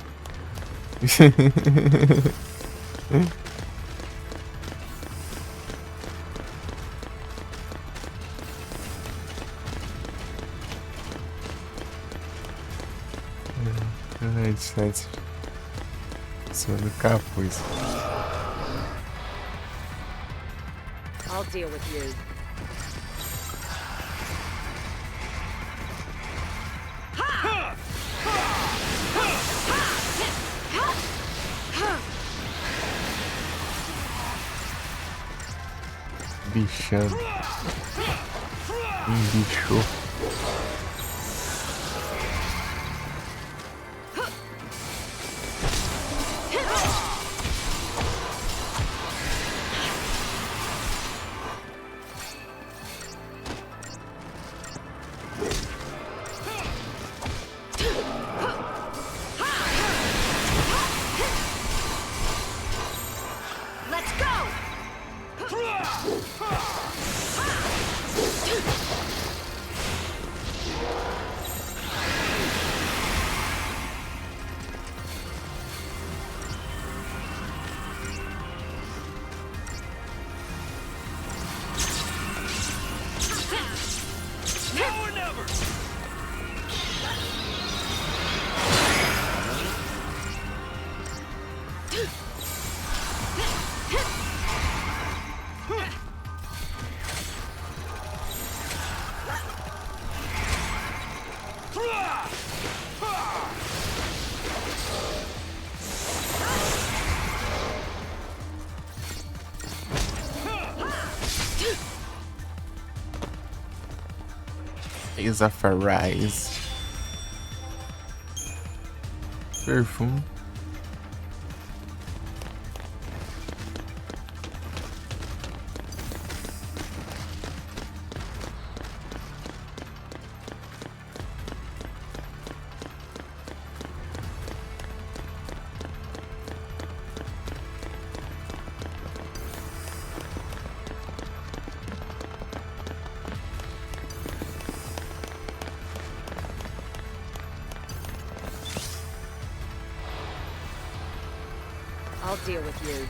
Headset em cima do capuz. I'll deal with you. Bichando. Bicho. Let's go! Now or never! Ace of Arise. Perfume. I'll deal with you.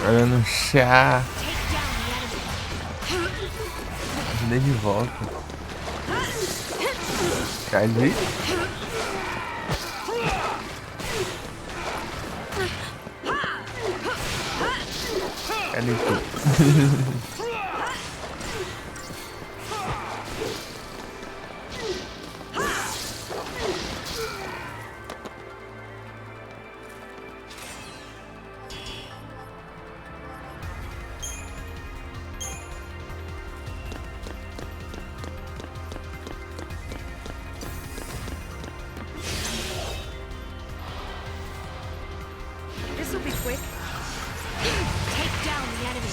Olha no chá. Ajudei de volta. Cai de. Cadê tu? This will be quick. Take down the enemy.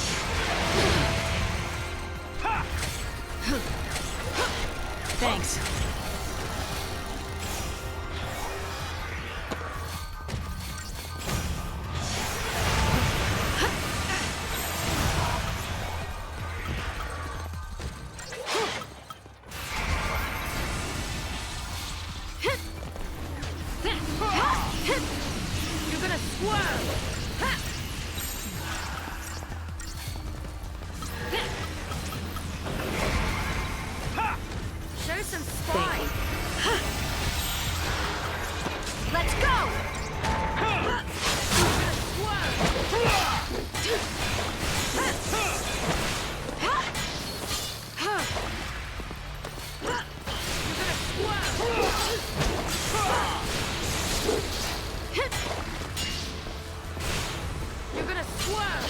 Thanks. You're gonna swerve. Show some spine. Let's go. You're gonna swerve.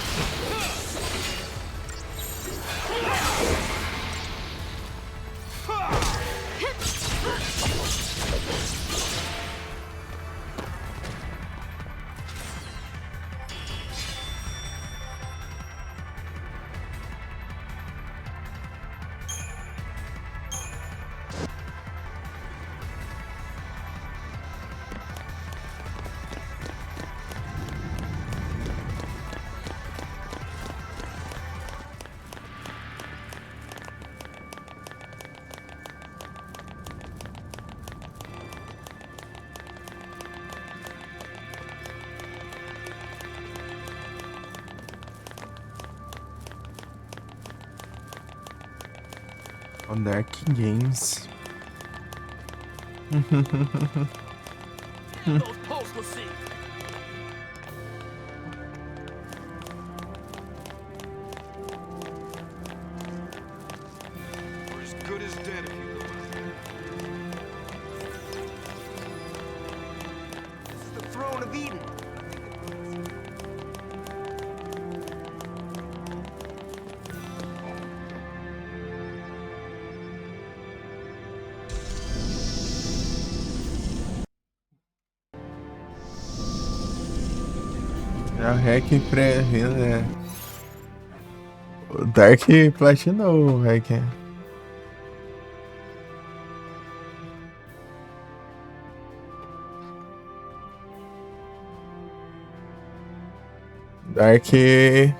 O Dark Games. Those posts will see. É o Hack prevendo, né? O Dark platinou o Hack. Dark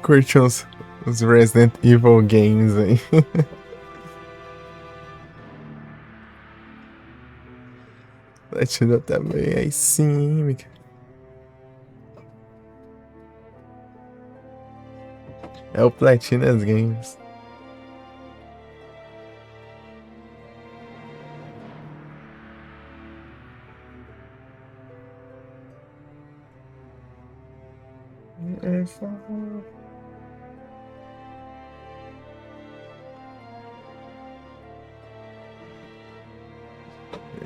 curtiu os Resident Evil games aí. Platinou também, aí sim, Mika. É o Platinas Games. É só...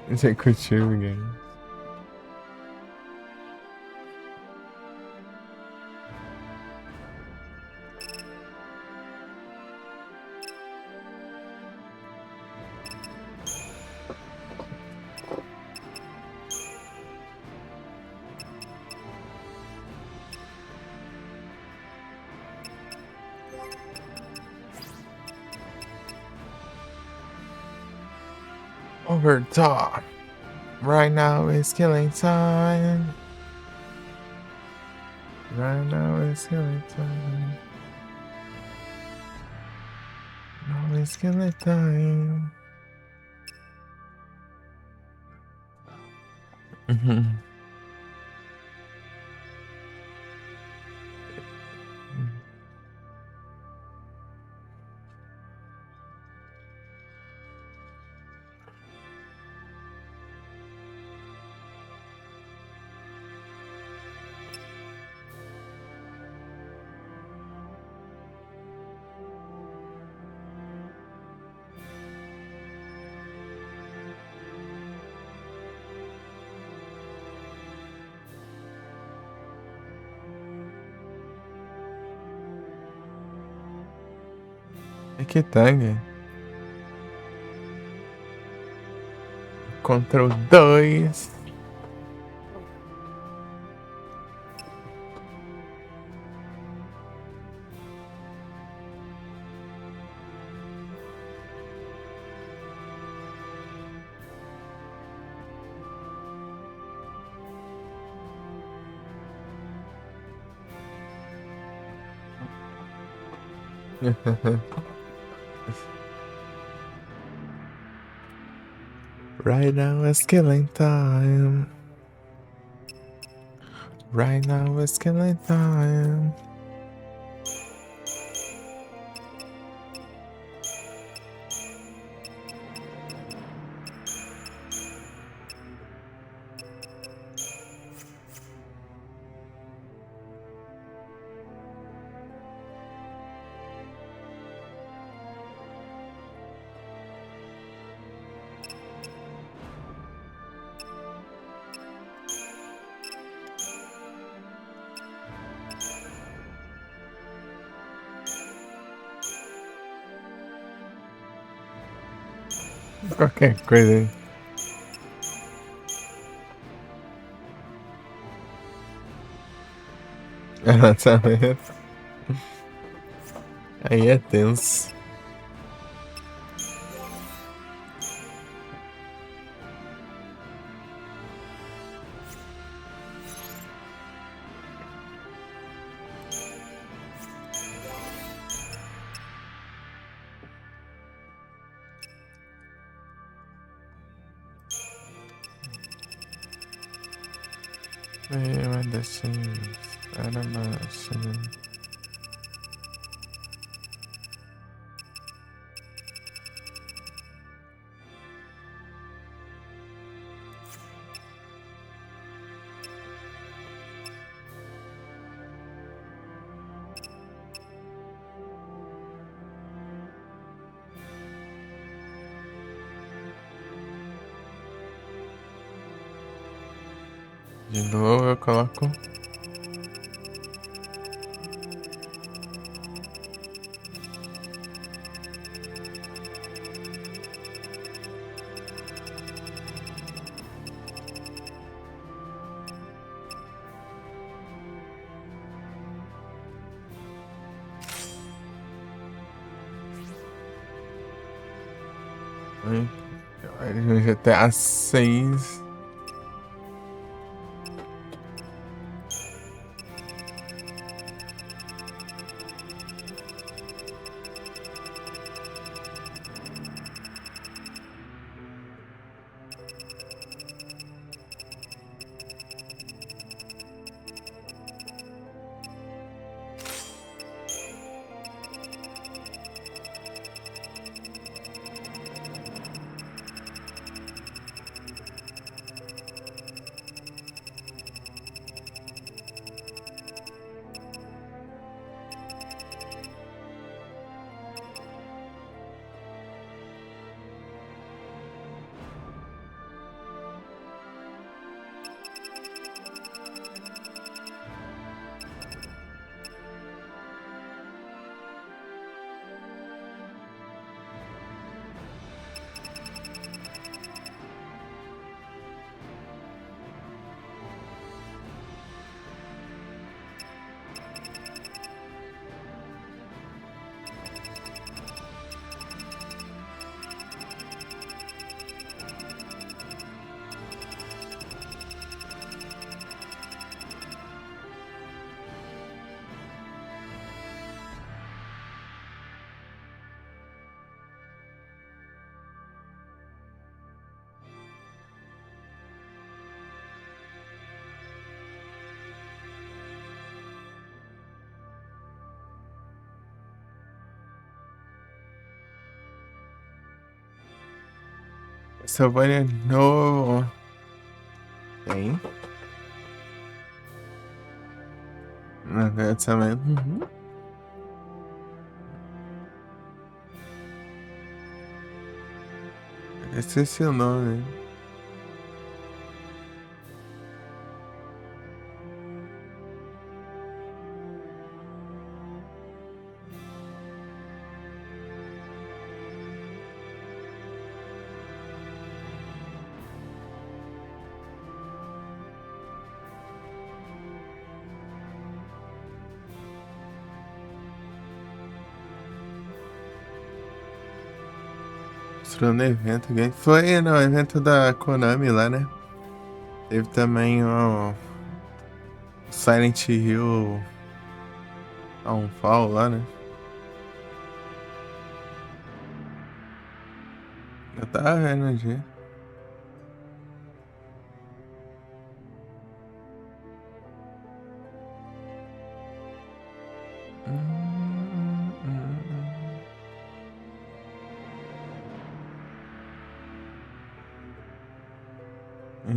Você curtiu o game? Overtop. Right now is killing time. Right now is killing time. Now is killing time. Uhum. É que tanga. Contra o 2. Right now is killing time. Right now is killing time. Qualquer coisa aí. Exatamente. Aí é tenso. Meu destino, era baixo. De novo eu coloco. No GTA 6. Castlevania novo. Tem. Lançamento. Esqueci o nome. Mostrou no evento game. Foi no evento da Konami lá, né? Teve também o Silent Hill Downfall lá, né? Eu tava vendo um dia.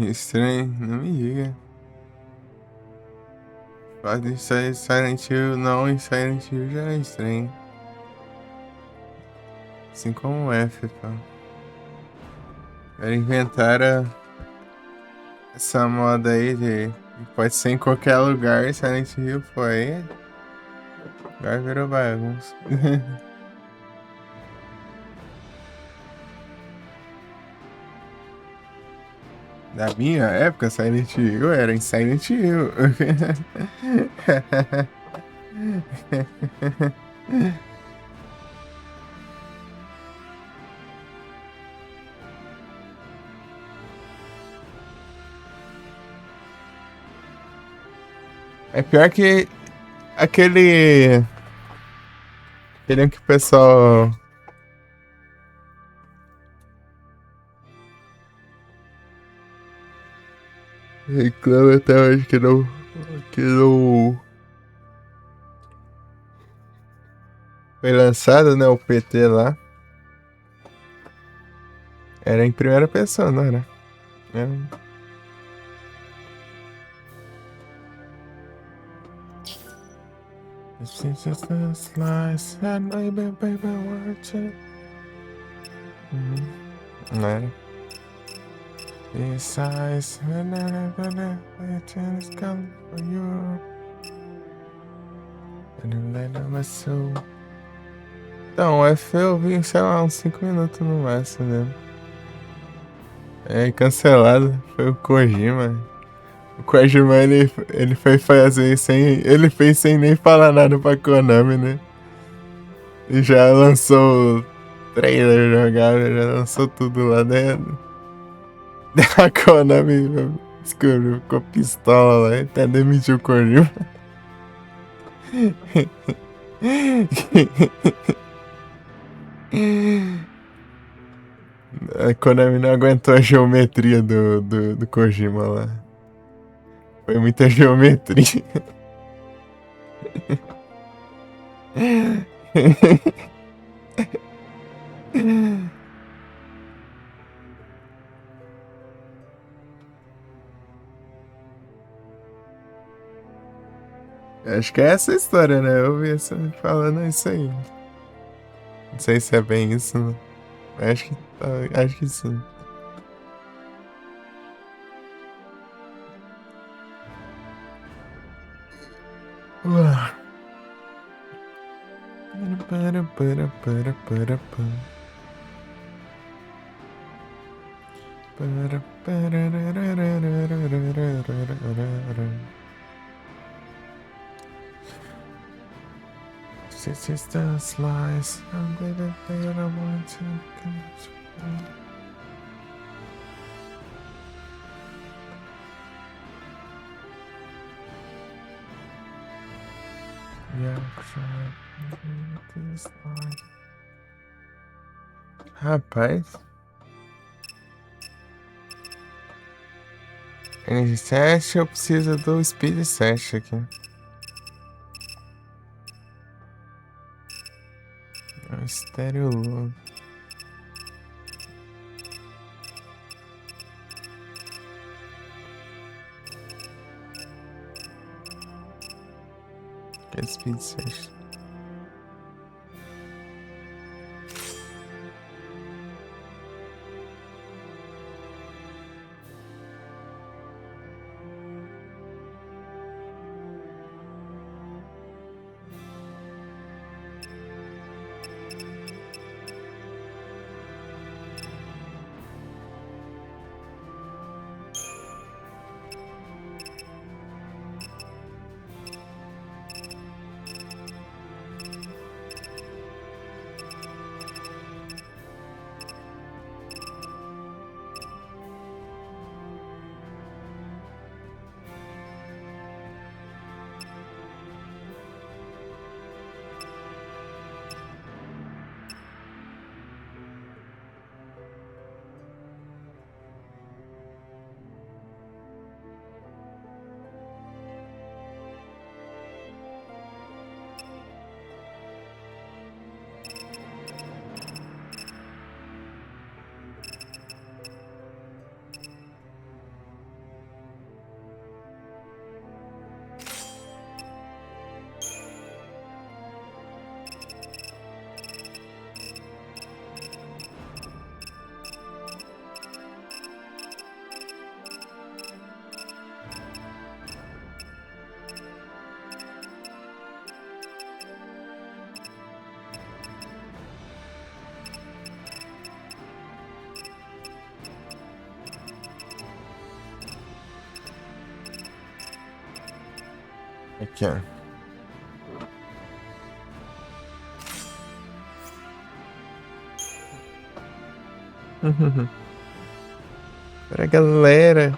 Estranho, não me diga. Pode ser Silent Hill, não, e Silent Hill já é estranho. Assim como o F, pô. Eles inventaram essa moda aí de pode ser em qualquer lugar, Silent Hill foi. Agora virou bagunça. Na minha época, Silent Hill era em Silent Hill. É pior que aquele que o pessoal reclama até hoje que não foi lançado, né, o PT lá. Era em primeira pessoa, não era? Era... It's just a slice and baby watch it. Não era? This eyes and it's come for you. And you let my soul. Então, o F eu vi, sei lá, uns 5 minutos no máximo, né? É, cancelado. Foi o Kojima. O Kojima, ele foi fazer sem... Ele fez sem nem falar nada pra Konami, né? E já lançou trailer jogaram, já lançou tudo lá dentro. A Konami ficou pistola lá, até demitiu o Kojima. A Konami não aguentou a geometria do Kojima lá. Foi muita geometria. Acho que é essa a história, né? Eu vi você falando isso aí. Não sei se é bem isso, não. Acho que sim. Uau. This is the slice. I'm gonna play it. I want to come. Yeah, this line. Rapaz. Energy 7, eu preciso do Speed 7 aqui. É um estéreo logo. Que é Speed 7. Aqui, ó. Pra galera.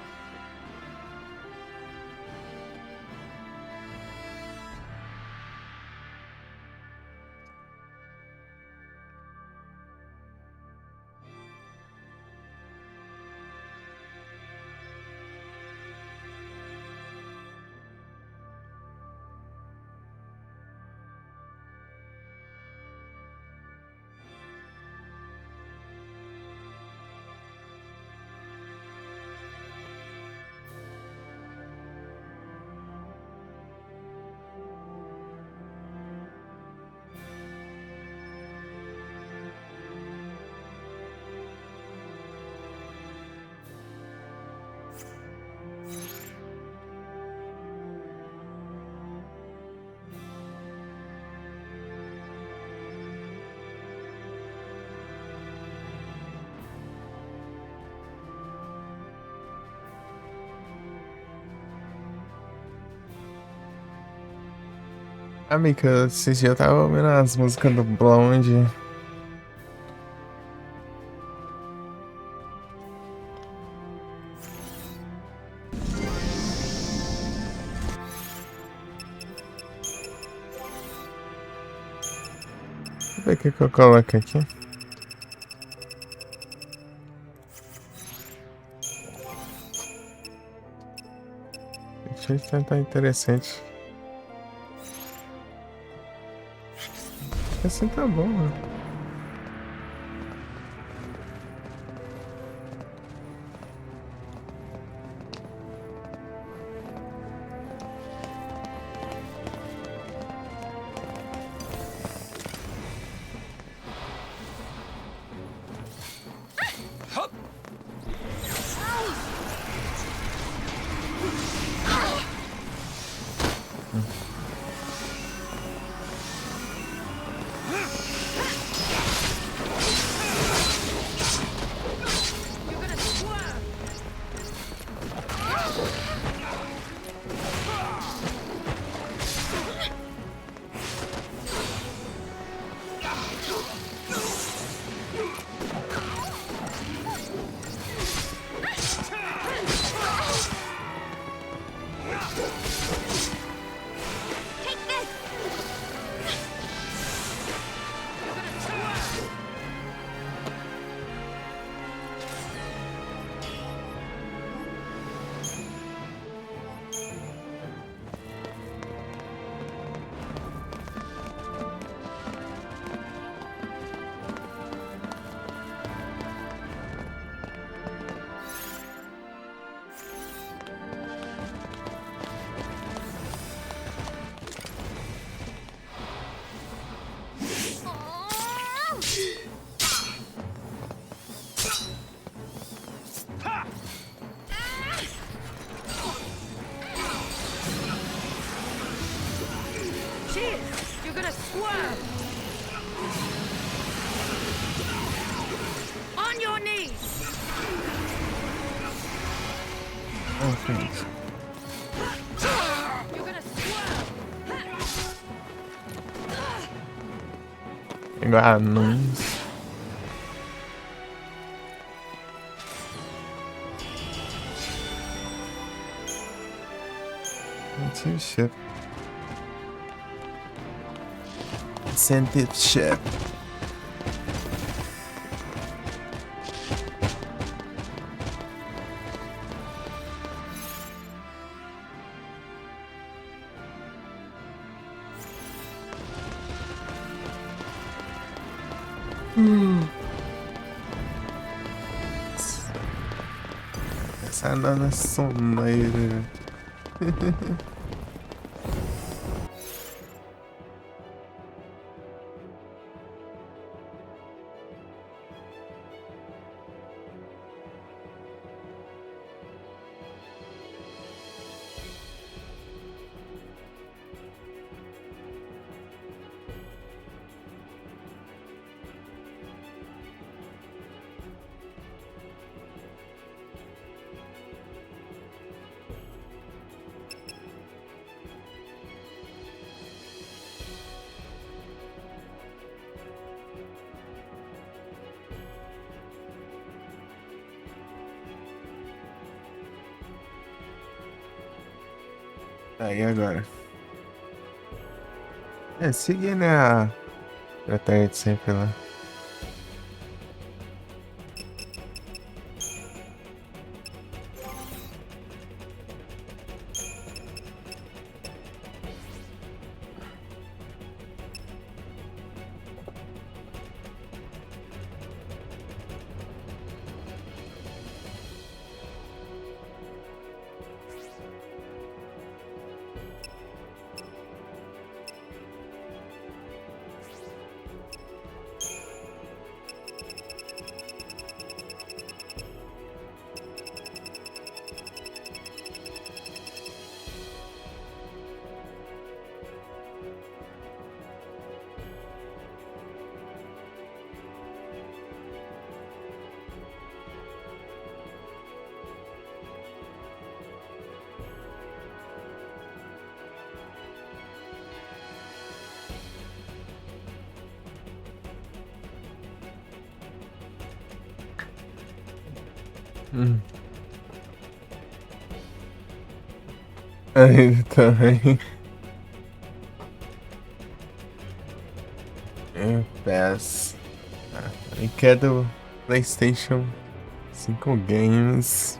Amiga, esses dias eu tava ouvindo as músicas do Blonde. Deixa eu ver o que eu coloco aqui. Deixa eu tentar interessante. Acho que assim tá bom, né? You're gonna swerve. Take this. You're gonna swerve. Cheers! You're gonna swerve! On your knees! Enfim. You're gonna swerve! Igual anúncio. Sentient ship. Sentient ship. Essa dona soneira. Aí agora. Seguindo a estratégia de sempre lá. Aí também. PES. E que é do PlayStation 5 Games.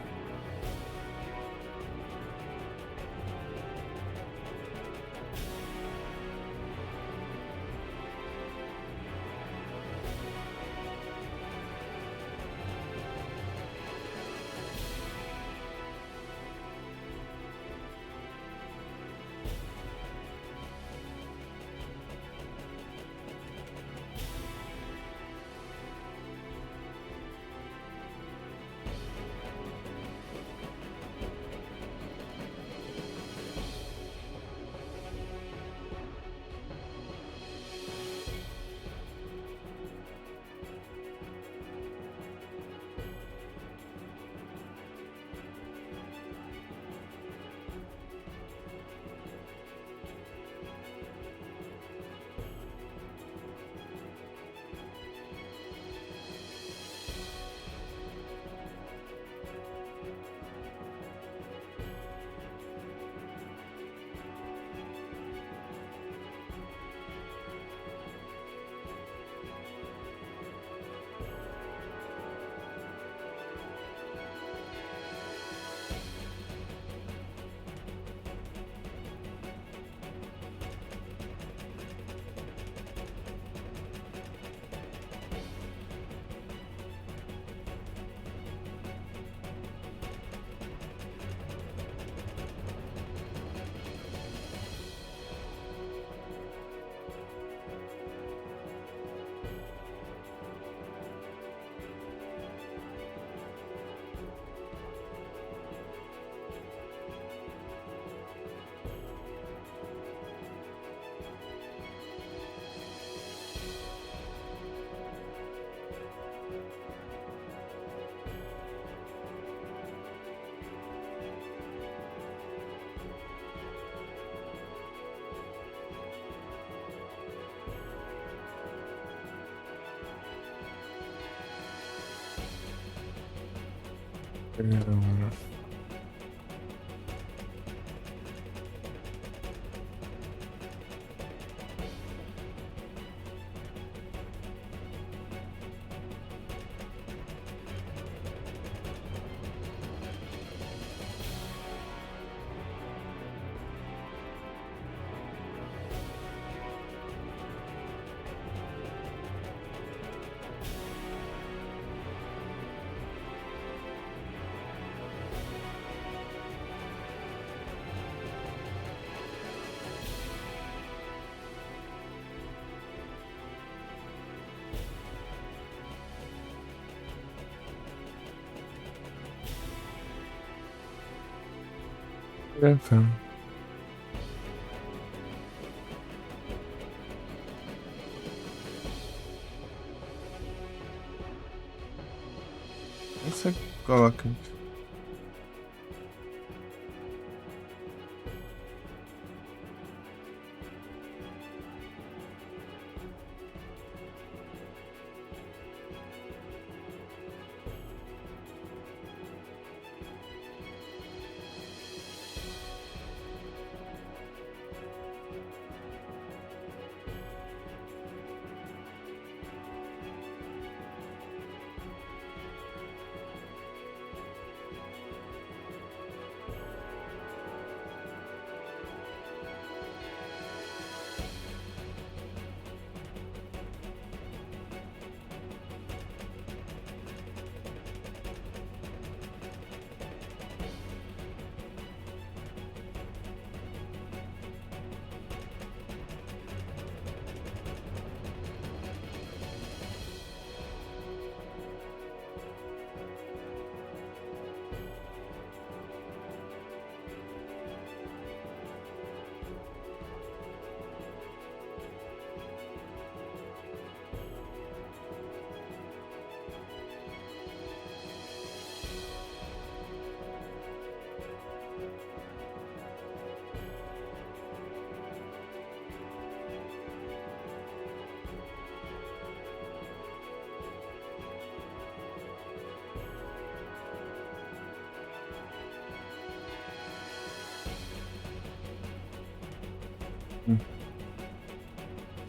Você coloca.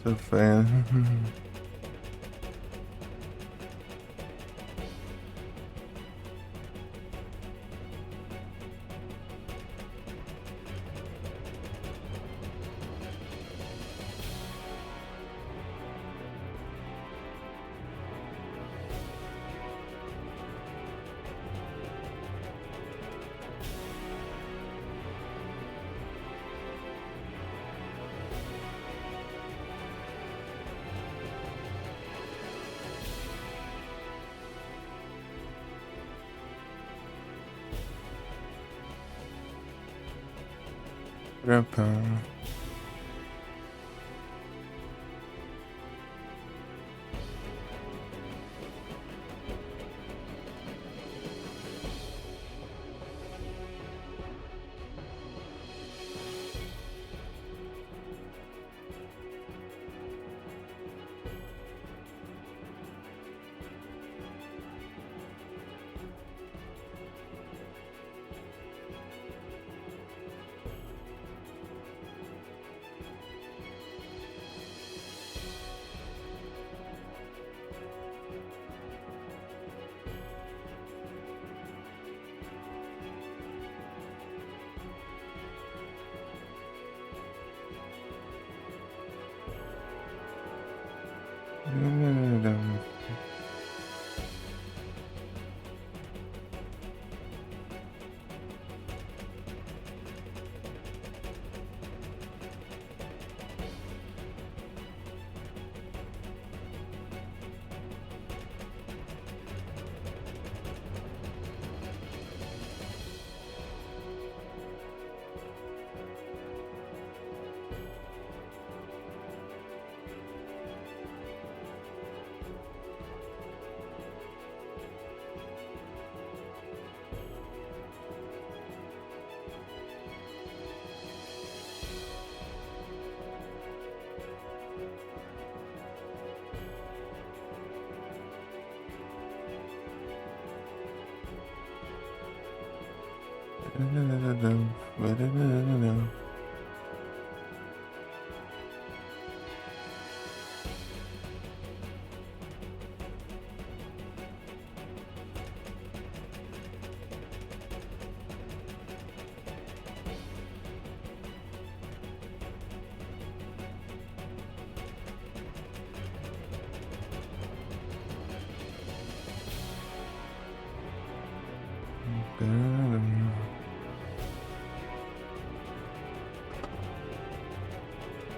Tô falando. Rapaz.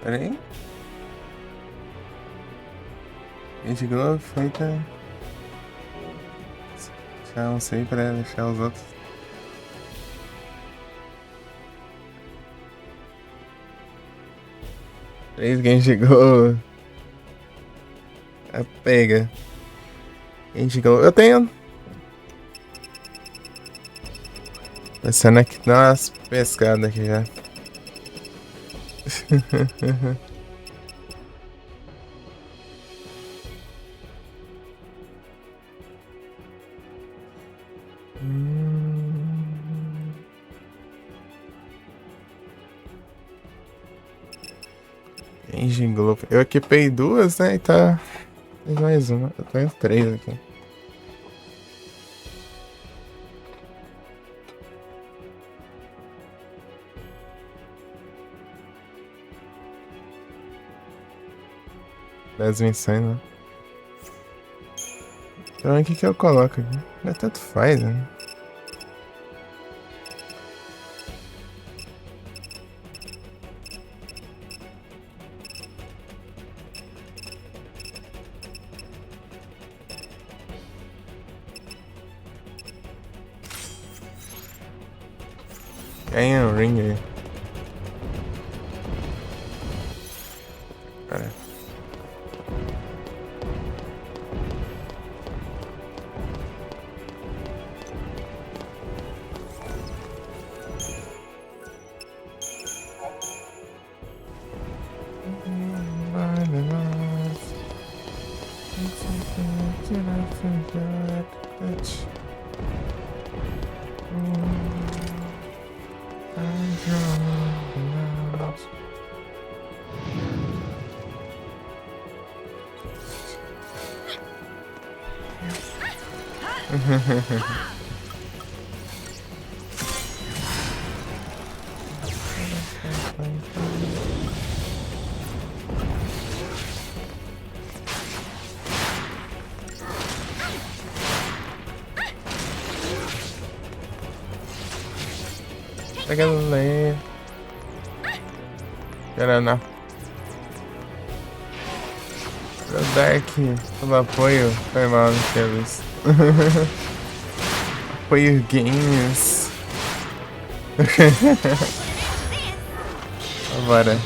Pera aí. Age Glove feita. Já não sei pra deixar os outros. Três Genji Glove. Pega. Genji Glove. Eu tenho. Pensando aqui, dá umas pescadas aqui já. Engine Glove. Eu equipei duas, né? E tá. Tem mais uma. Eu tenho três aqui. Das missões, né? Então o que que eu coloco aqui? Não é tanto faz, né? Ganha um ring aí. Cara. Pega leve. Caramba. O Dark, pelo apoio. Foi mal, não tinha visto. Apoio games. Bora.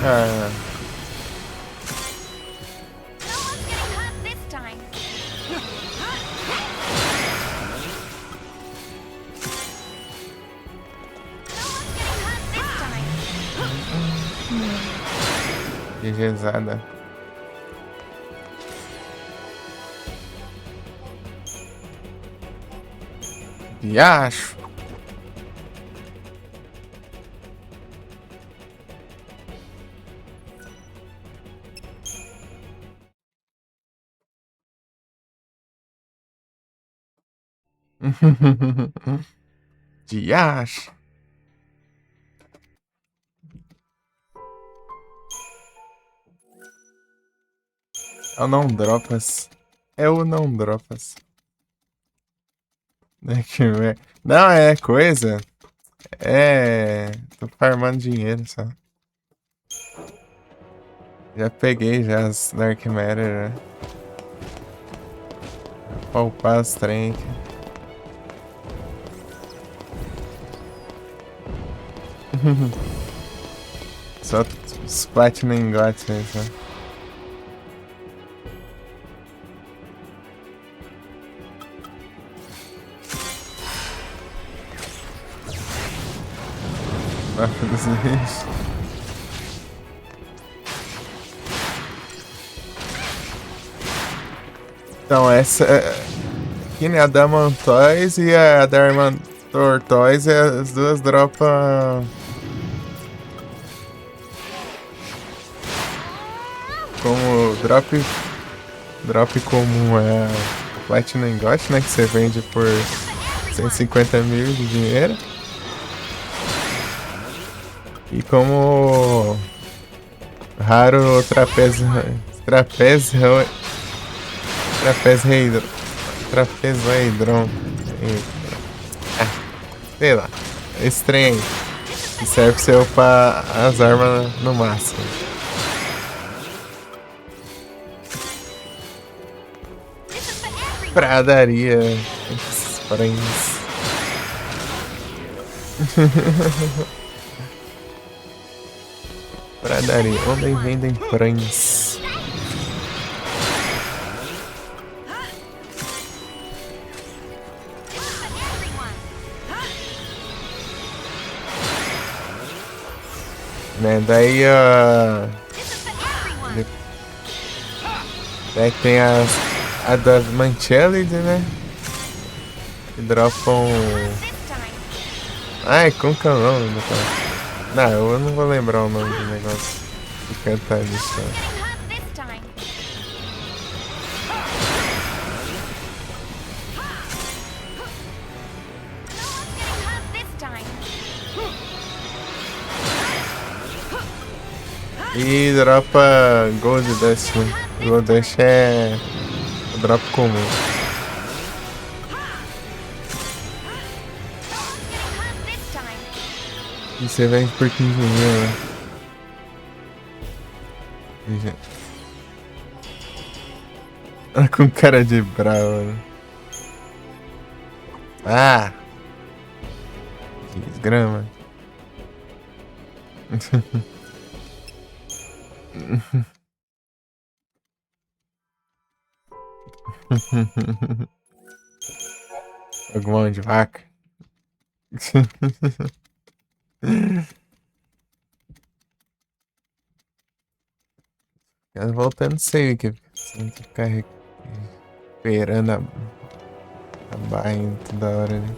Ah. GGzada. Viacho. Diacho. Eu não dropas. Eu não dropas. Não, é coisa. É. Tô farmando dinheiro só. Já peguei já as Dark Matter, né? Poupar os trem aqui. Só os Platinum Gods aí, só. Então, essa. Aqui, né? A Damantoise e a Darmantortoise, as duas dropam. Como drop comum é Platinum God, né? Que você vende por 150 mil de dinheiro. E como raro trapezoidron. Sei lá. Esse trem aí. Que serve pra você upar as armas no máximo. Pradaria. Friends. Pradaria. Onde vendem friends? Né, daí daí tem a das Manchelid, né? Que dropam. Ai, como que é o nome do cara? Não, eu não vou lembrar o nome do negócio. De cantar isso. E dropa Gold Dust, né? Gold Dust é o drop comum. E você vende por 15 mil, né? Com cara de bravo, né? Ah! Desgrama. Alguma de vaca. Voltando sei que sem ficar recuperando a bainha toda hora, né?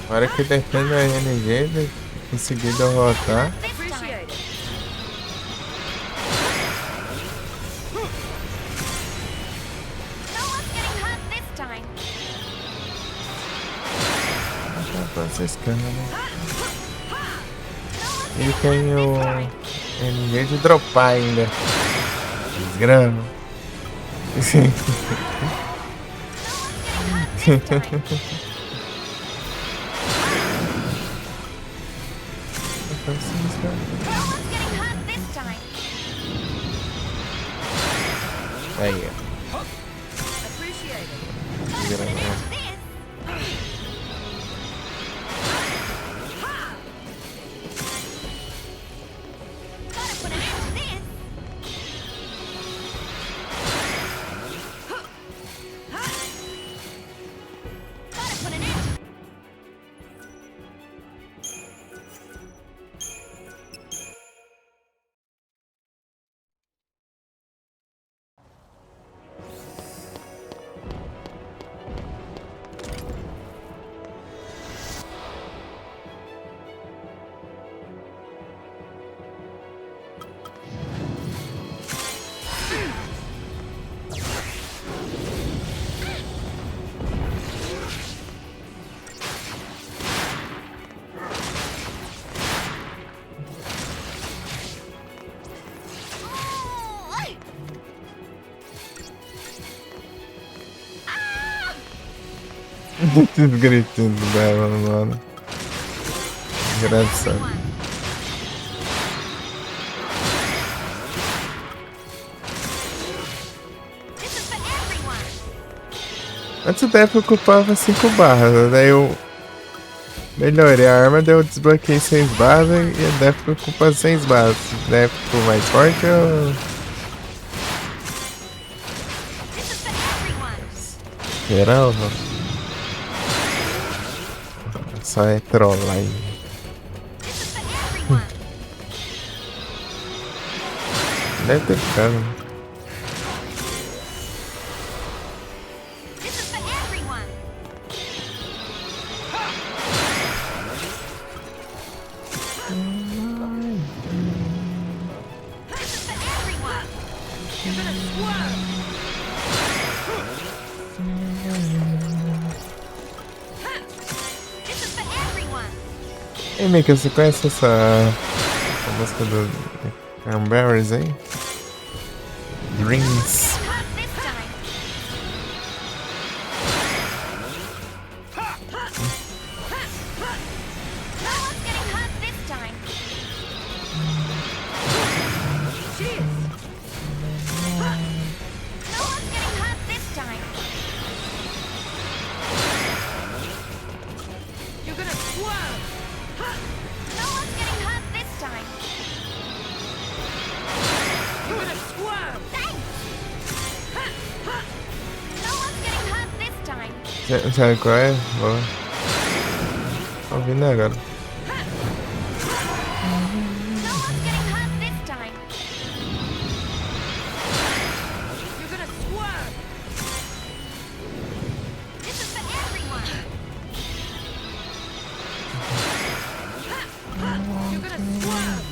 Agora que defende a RNG, conseguir derrotar. Franciscana, né? E tem o RNG de dropar ainda. Desgrama. Sim. Aí, ó. Tudo gritando dela, mano. Engraçado. Antes o Death ocupava 5 barras, daí eu melhorei a arma, daí eu desbloqueei 6 barras e a Death ocupa 6 barras. O Death ficou mais forte ou... Geral, não? Só é trollar aí. Deve ter ficado. Ei, Mika, você conhece essa música do Cranberries aí? Dreams. Hot this time. No one's getting hot this time. Cheers. No one's getting hot this time. You're gonna swerve. No one's getting hot this time. You're gonna swerve. Thanks. No one's getting hot this time. Sabe qual é? Boa. Tô ouvindo agora. No one's getting hot this time. You're gonna swerve. This is for everyone. You're gonna swerve.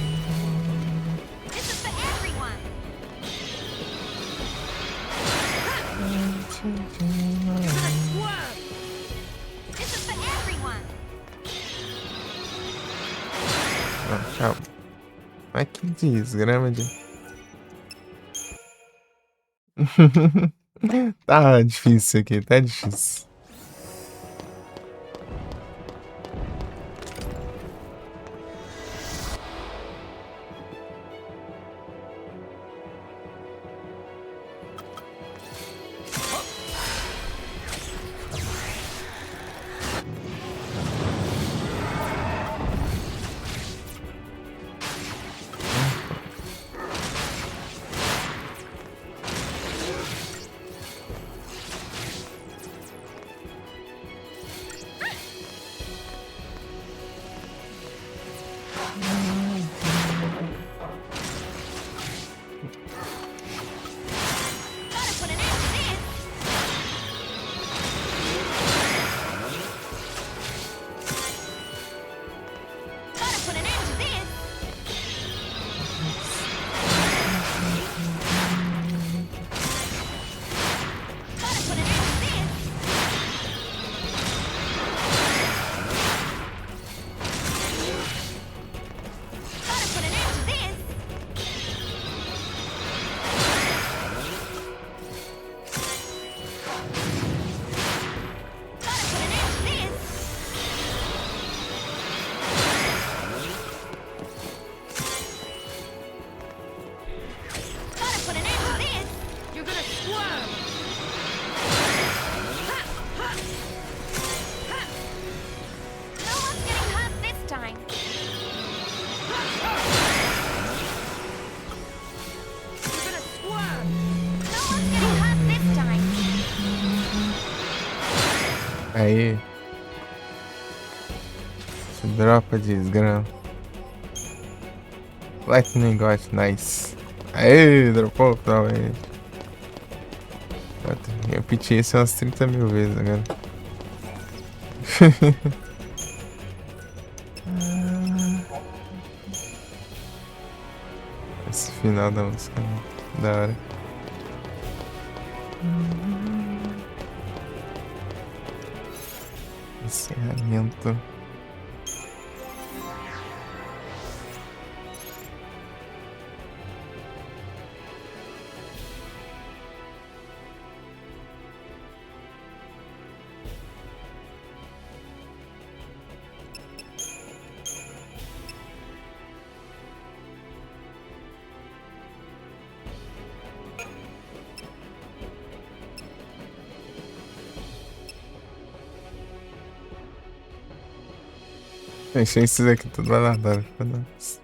This is for everyone. You're gonna swerve. This is for everyone. Ah, calma. Mas que desgrama de. Tá difícil aqui, tá difícil. Gotta put an end to this. Gotta put an end to this. Gotta put an end to this. Gotta put an end to this. Gotta put an end to this. Gotta put an end to this. You're gonna swerve. No one's getting hot this time. You're gonna swerve. No one's getting hot this time. Aí. Esse dropa de desgrama. Lightning got nice. Aê, dropou finalmente. Eu repeti isso umas 30 mil vezes agora. Esse final da música é muito da hora. Encerramento. Deixei esses aqui tudo guardado. Foda-se.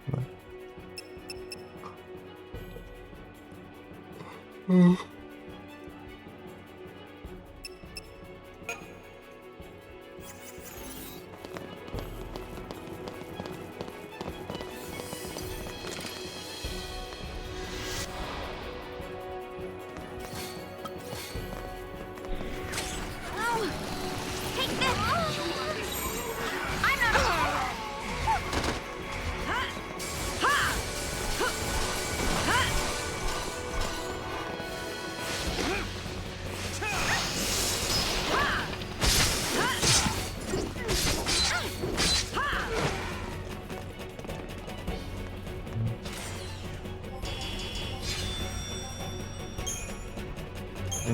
Oh, take this. I'm not.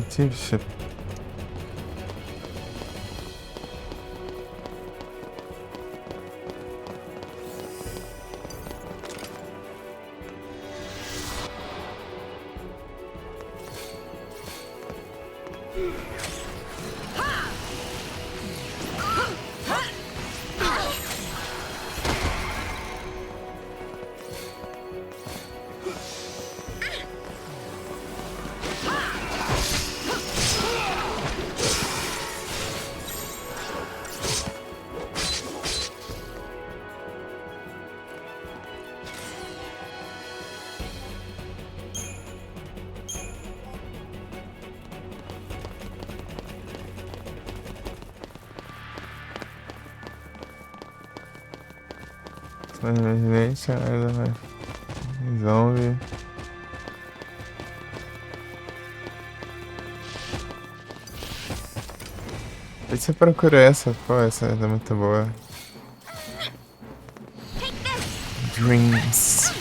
Científico. Zombie. Por que você procura essa? Pô, essa é muito boa. Dreams.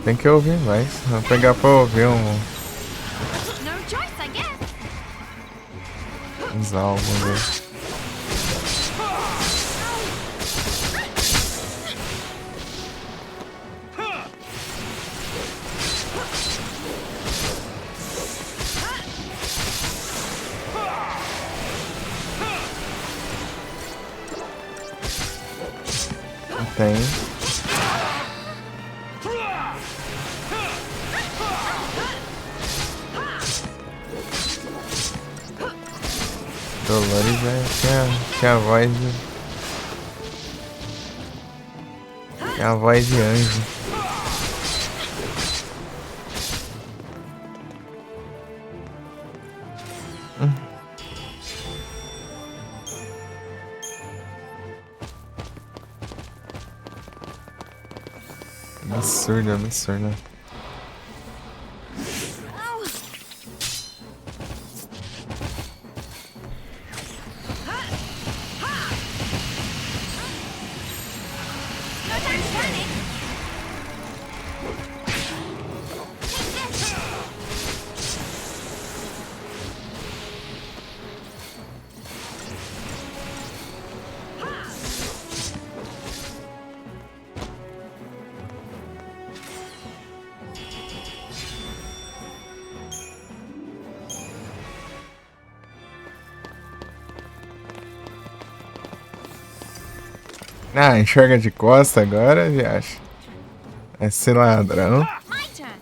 Tem que ouvir mais. Vou pegar pra ouvir No choice, I guess. uns álbuns aí. Tem. Dolores tinha a voz de... Tinha a voz de anjo. Absurdo, absurdo. No time to panic. Ah, enxerga de costa agora, viaja. Esse ladrão. My turn.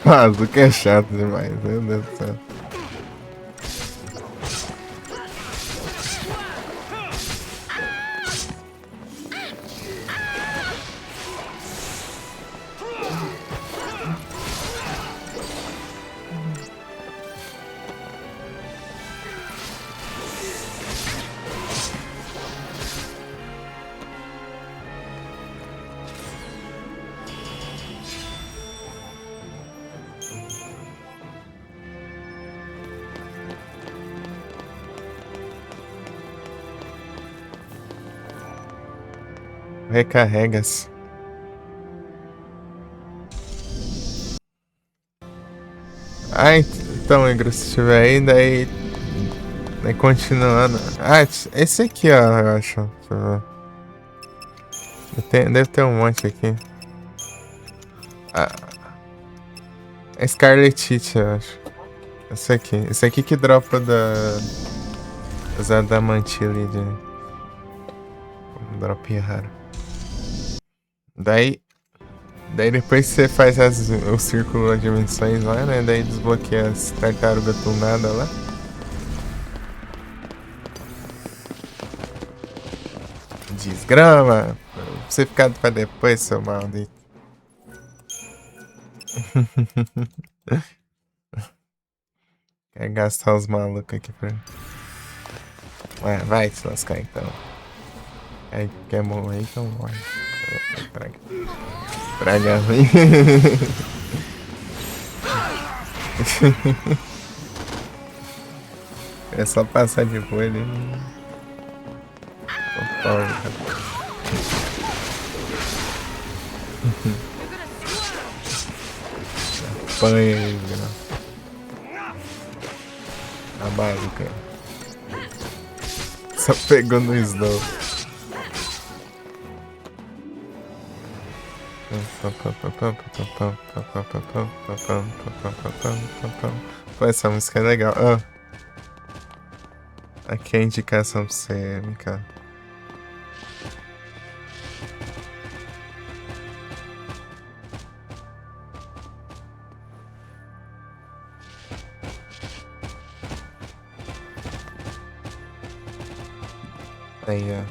Bazuca é chato demais, meu Deus do céu. Recarregas. Ah, então, Igor, se tiver aí, daí continuando. Ah, esse aqui, ó, eu acho. Deixa eu ver. Deve ter um monte aqui. Ah, é Scarlet Witch, eu acho. Esse aqui. Esse aqui que dropa das Adamantilha de um drop raro. Daí depois que você faz o círculo de dimensões lá, né? Daí desbloqueia as tartarugas tunadas lá. Desgrama! Pra você ficar pra depois, seu maldito. Quer gastar os malucos aqui pra... Vai se lascar então. Aí quer morrer, então morre. Praga ruim. É só passar de boa ali. Apanha aí, viu? A maluca. Só pegou no Snow. Pô, essa música é legal. Aqui é a indicação pra você, Mika. Aí, ó.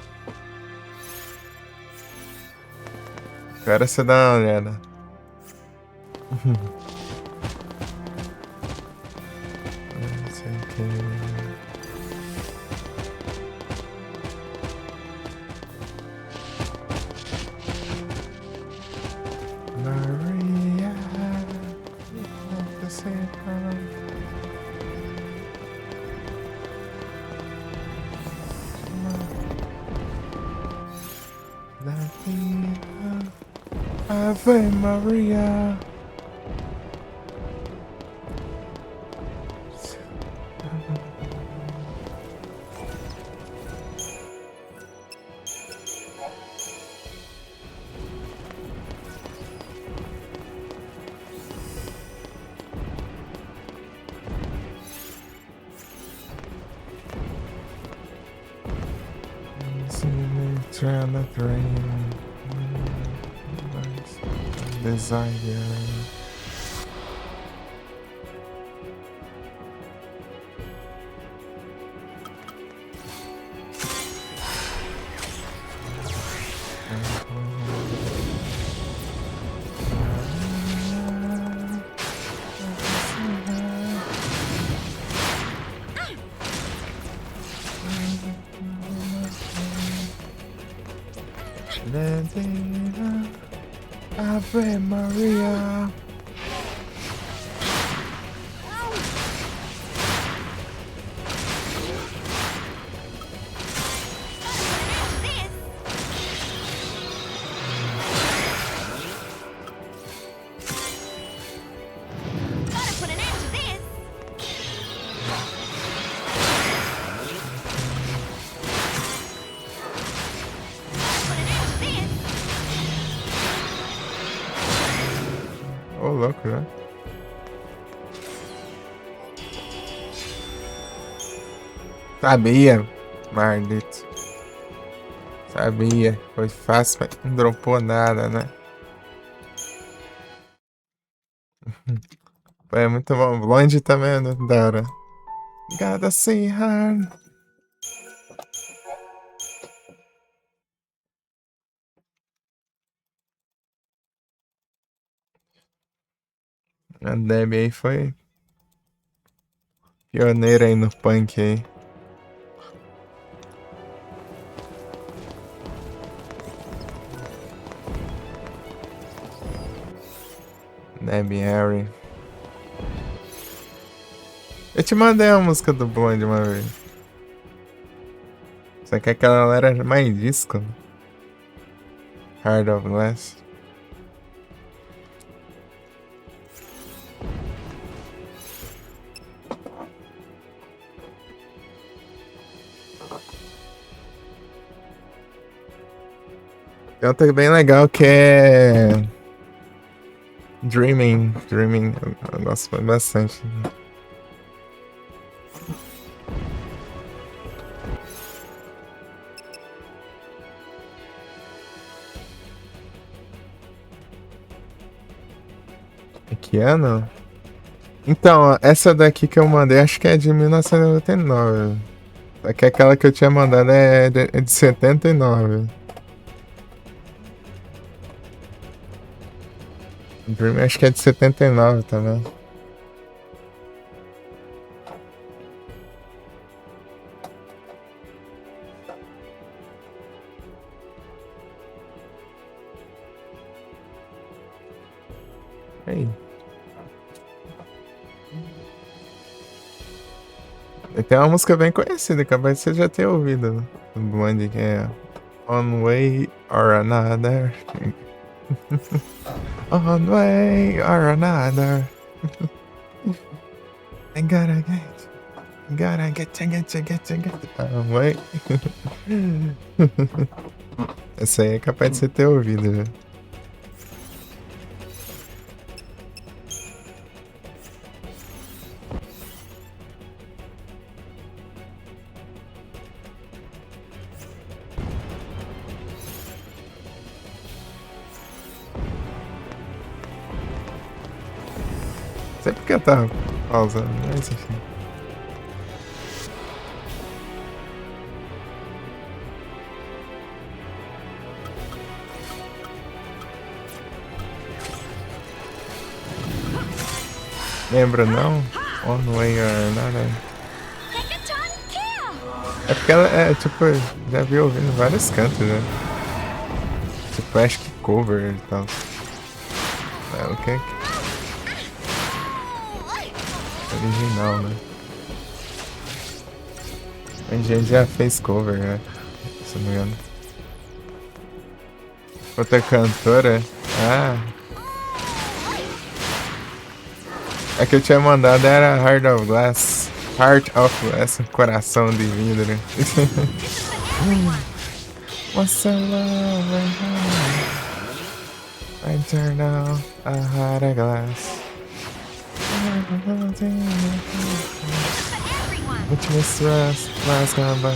Agora você dá uma olhada. Não sei o que. Maria, você Ave Maria. Trying to drain desire. Ave Maria. Ô, louco, né? Sabia, maldito. Sabia. Foi fácil, mas não dropou nada, né? É muito bom. Longe também, né? Da hora. Gotta see her. A Debbie aí foi pioneira aí no punk aí. Debbie Harry. Eu te mandei a música do Blonde uma vez. Só que aquela era mais disco. Heart of Glass. Tem outra bem legal que é. Dreaming. Dreaming. Eu gosto bastante. Que ano? Então, ó, essa daqui que eu mandei acho que é de 1999. Só que aquela que eu tinha mandado é de 79. Dream acho que é de 79 também. Aí. E tem uma música bem conhecida, capaz de você já ter ouvido, né? Do Blondie, que é One Way or Another. One way or another. I gotta get one way. Essa aí é capaz de você ter ouvido já. Sei porque eu tava pausando, mas enfim. Lembra não? One way or another. Megaton kill! É porque ela é, tipo, já vi ouvindo vários cantos, né? Tipo, acho que cover e tal. É o que é original, né? A gente já fez cover, né? Se não me engano. Outra cantora? Ah. A que eu tinha mandado era Heart of Glass. Heart of Glass, coração de vidro. What's a love I turn on a heart of glass. Which was last gone by.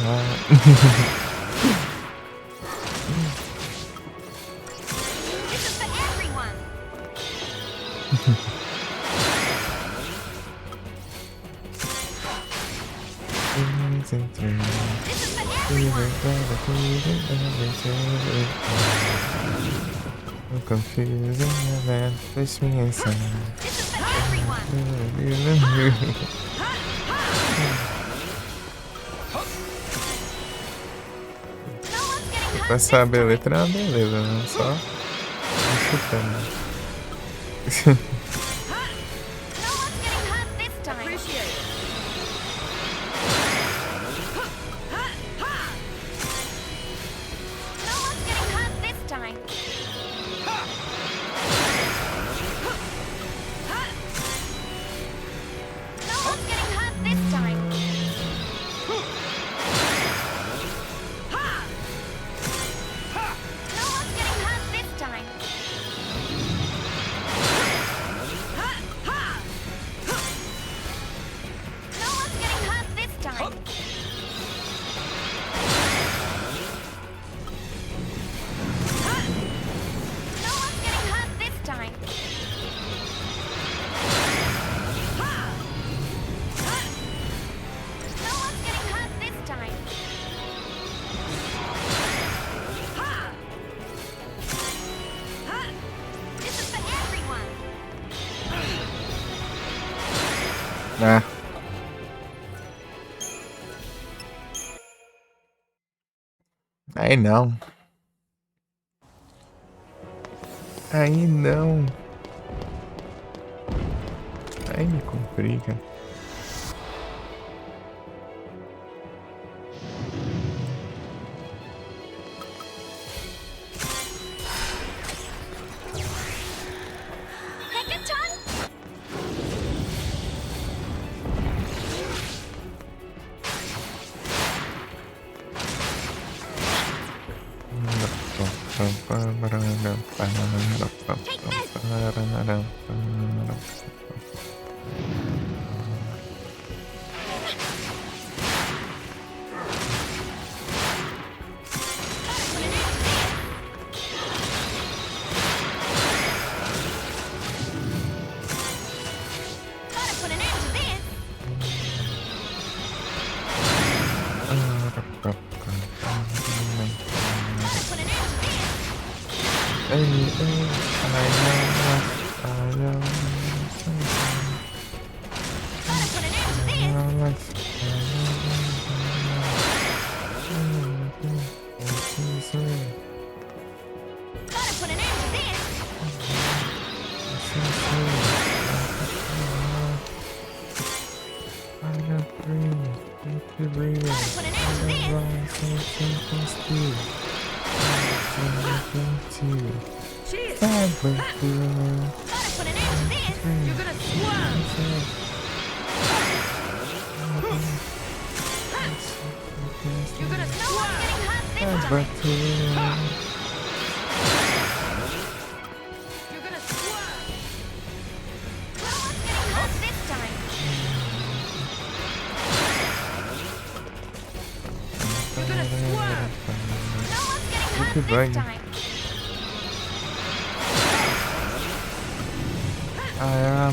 I'm confusing the man, push me inside. Pra saber a letra é uma beleza, né? Só chutando. Ah. Aí não. Aí não. Aí me complica.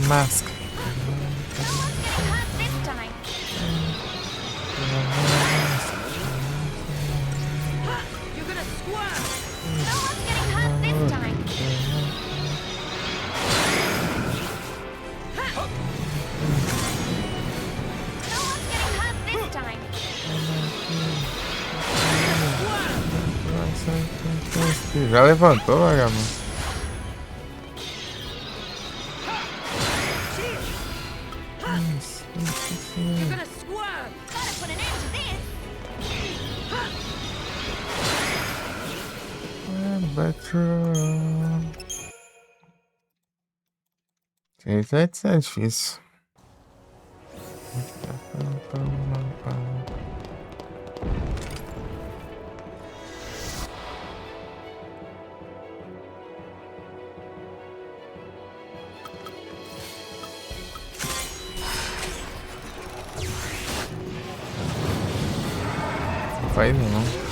Mask. Já levantou, vagabundo. Gente, é difícil. Não vai não.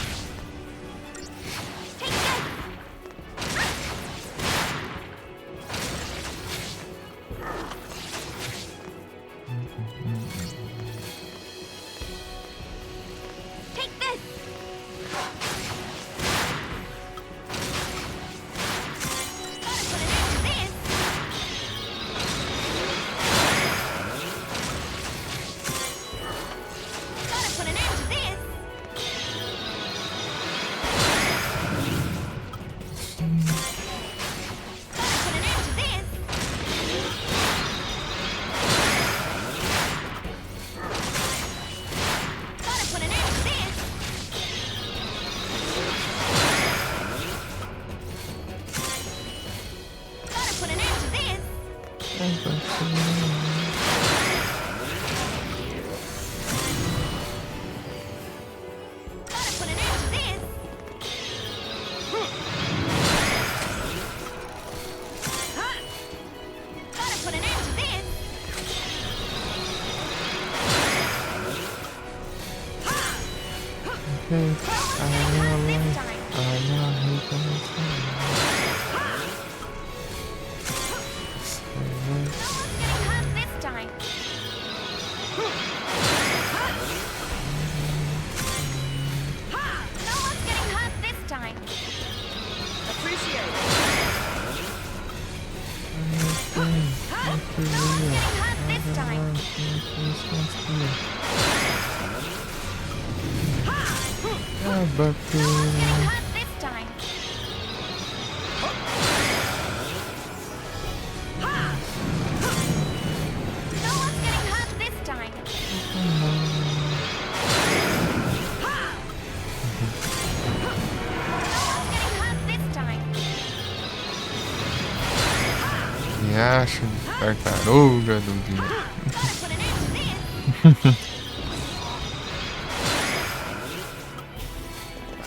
Acho tartaruga do dia.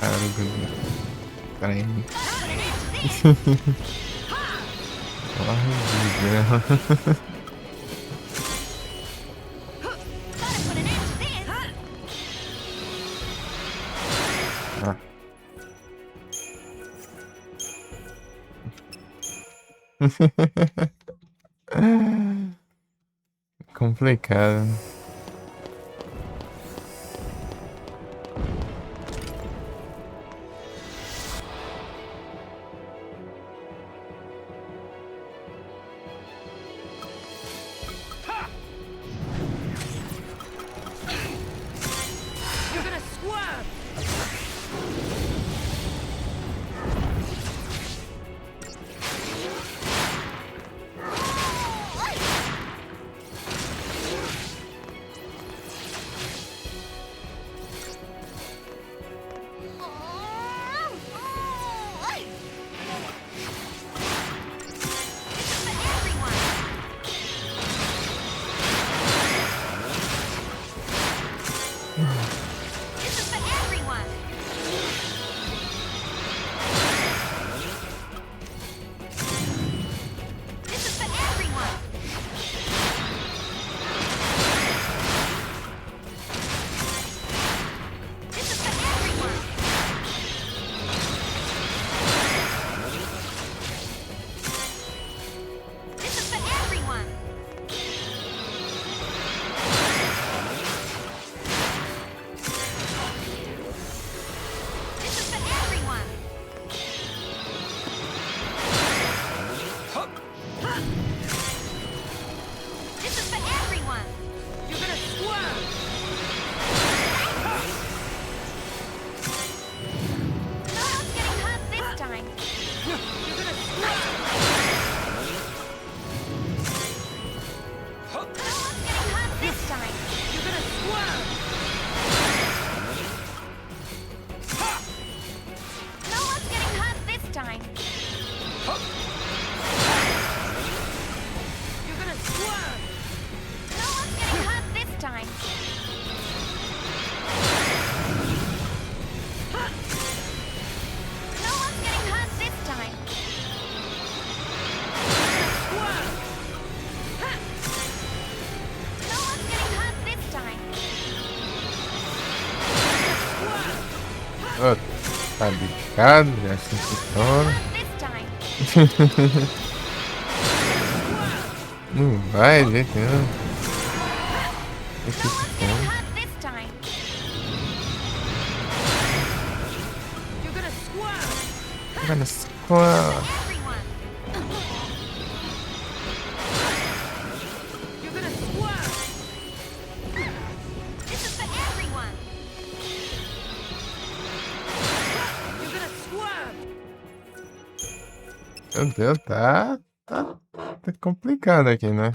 Tartaruga do trem. Horrível. Gotta put an end to this. Ah. Complicado. You're gonna swerve. This is for everyone. This is for everyone. This is for everyone. This is for everyone. This is for everyone. This is for everyone. You're gonna swerve. No one's getting hurt this time. You're gonna swerve. No one's getting hurt this time. You're gonna swerve. No one's getting hurt this time. You're gonna swerve. No one's getting hurt this time. No one's getting hurt this time. Swerve. No one's getting hurt this time. Swerve. Oh, tá ligado? É assim que funciona. This time. Não vai, de jeito nenhum. No one's getting hurt this time. You're gonna swerve. Mano, squad. Everyone. You're gonna swerve. This is for everyone. You're gonna swerve. Meu Deus, tá complicado aqui, né?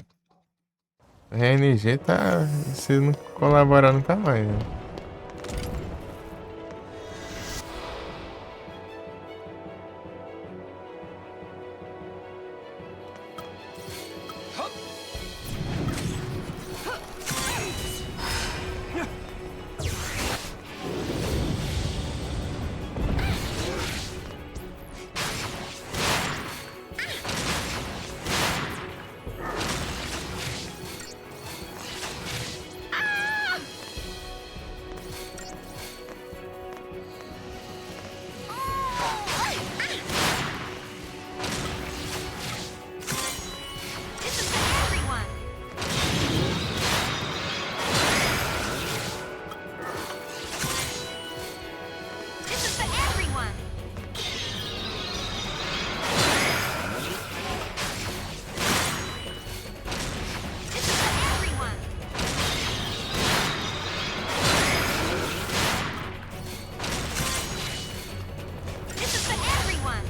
A RNG tá. Se não colaborar, nunca mais, né? This is for everyone. This is for everyone. This is for everyone. This is for everyone.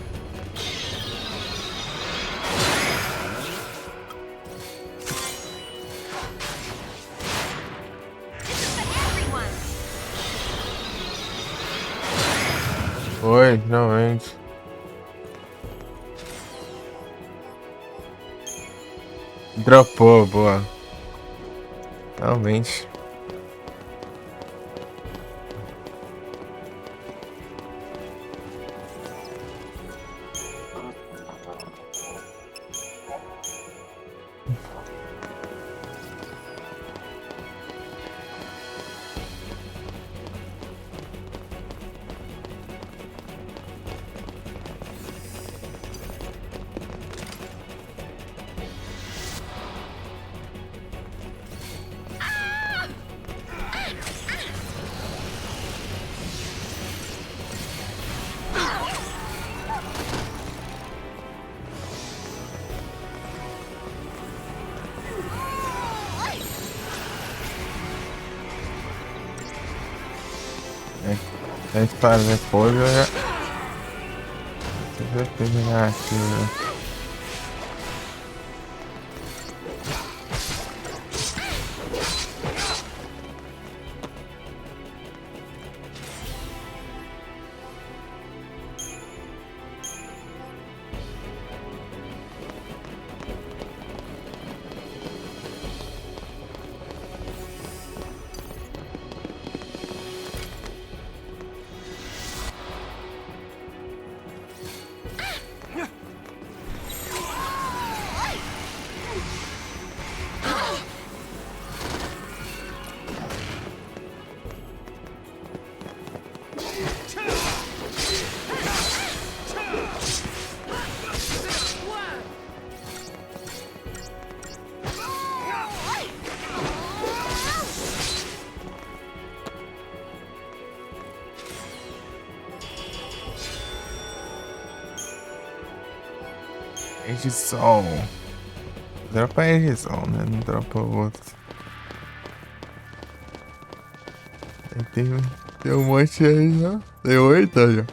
This is for everyone. Foi, finalmente. Dropou, boa. Realmente. Aí para depois eu já... Deixa eu terminar aqui, né? Edição. Dropa a edição, né? Não dropa o outro. Aí tem um monte aí, né? Tem 8 aí, ó.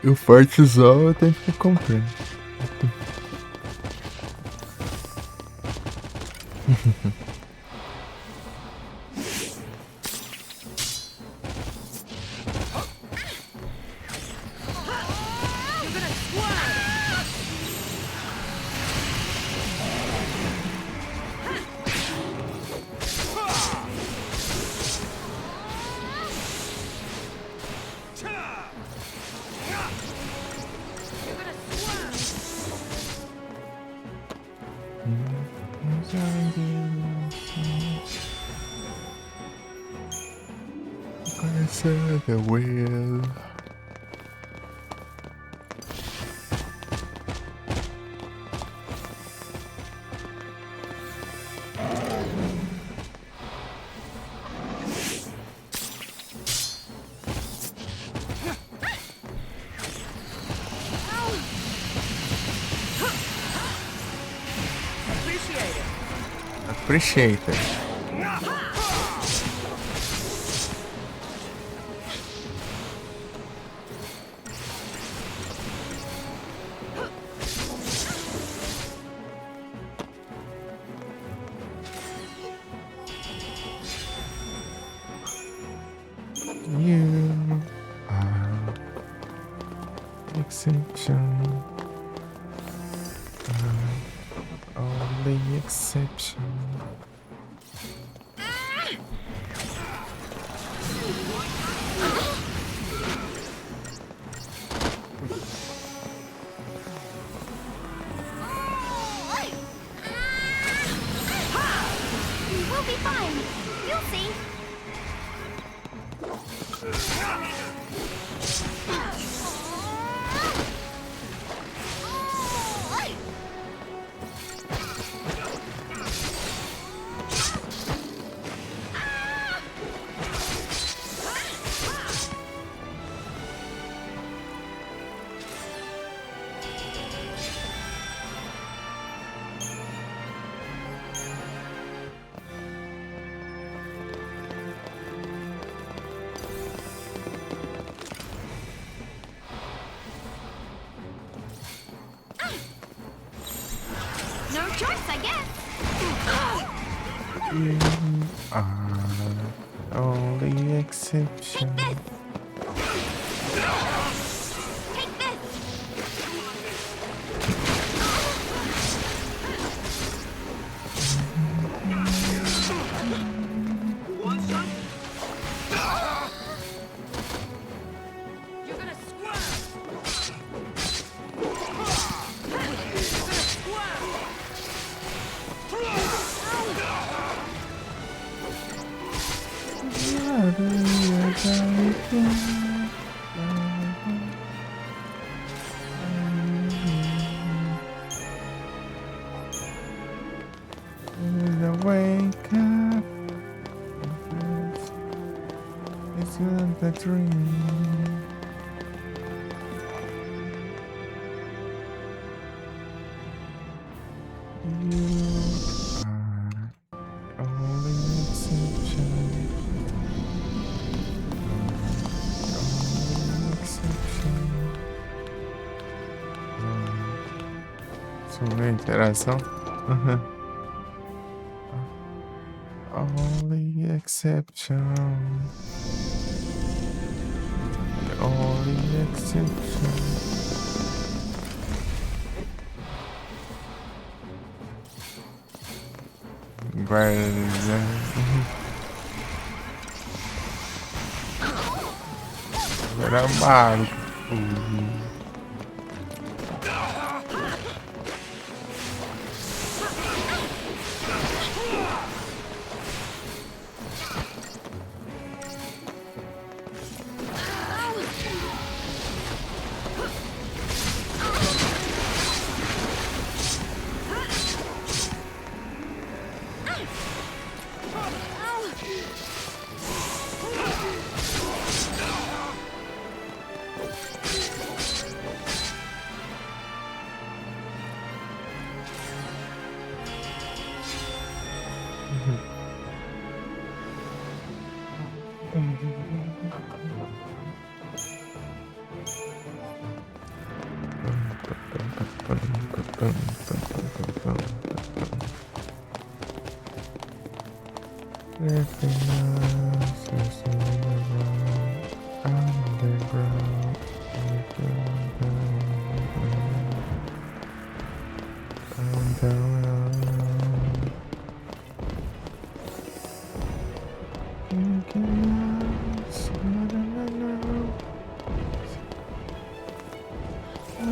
E o fortezão eu tenho que ficar comprando. Conhecer the wheel. Appreciate it. You are exception. Only exception. We'll be fine. You'll see. No choice, I guess. You are only exception. Take this. You're gonna Wake up. It's not a dream. You are only exception. Sobre a interação. Only exception. The only exception. Guarda. Era mago.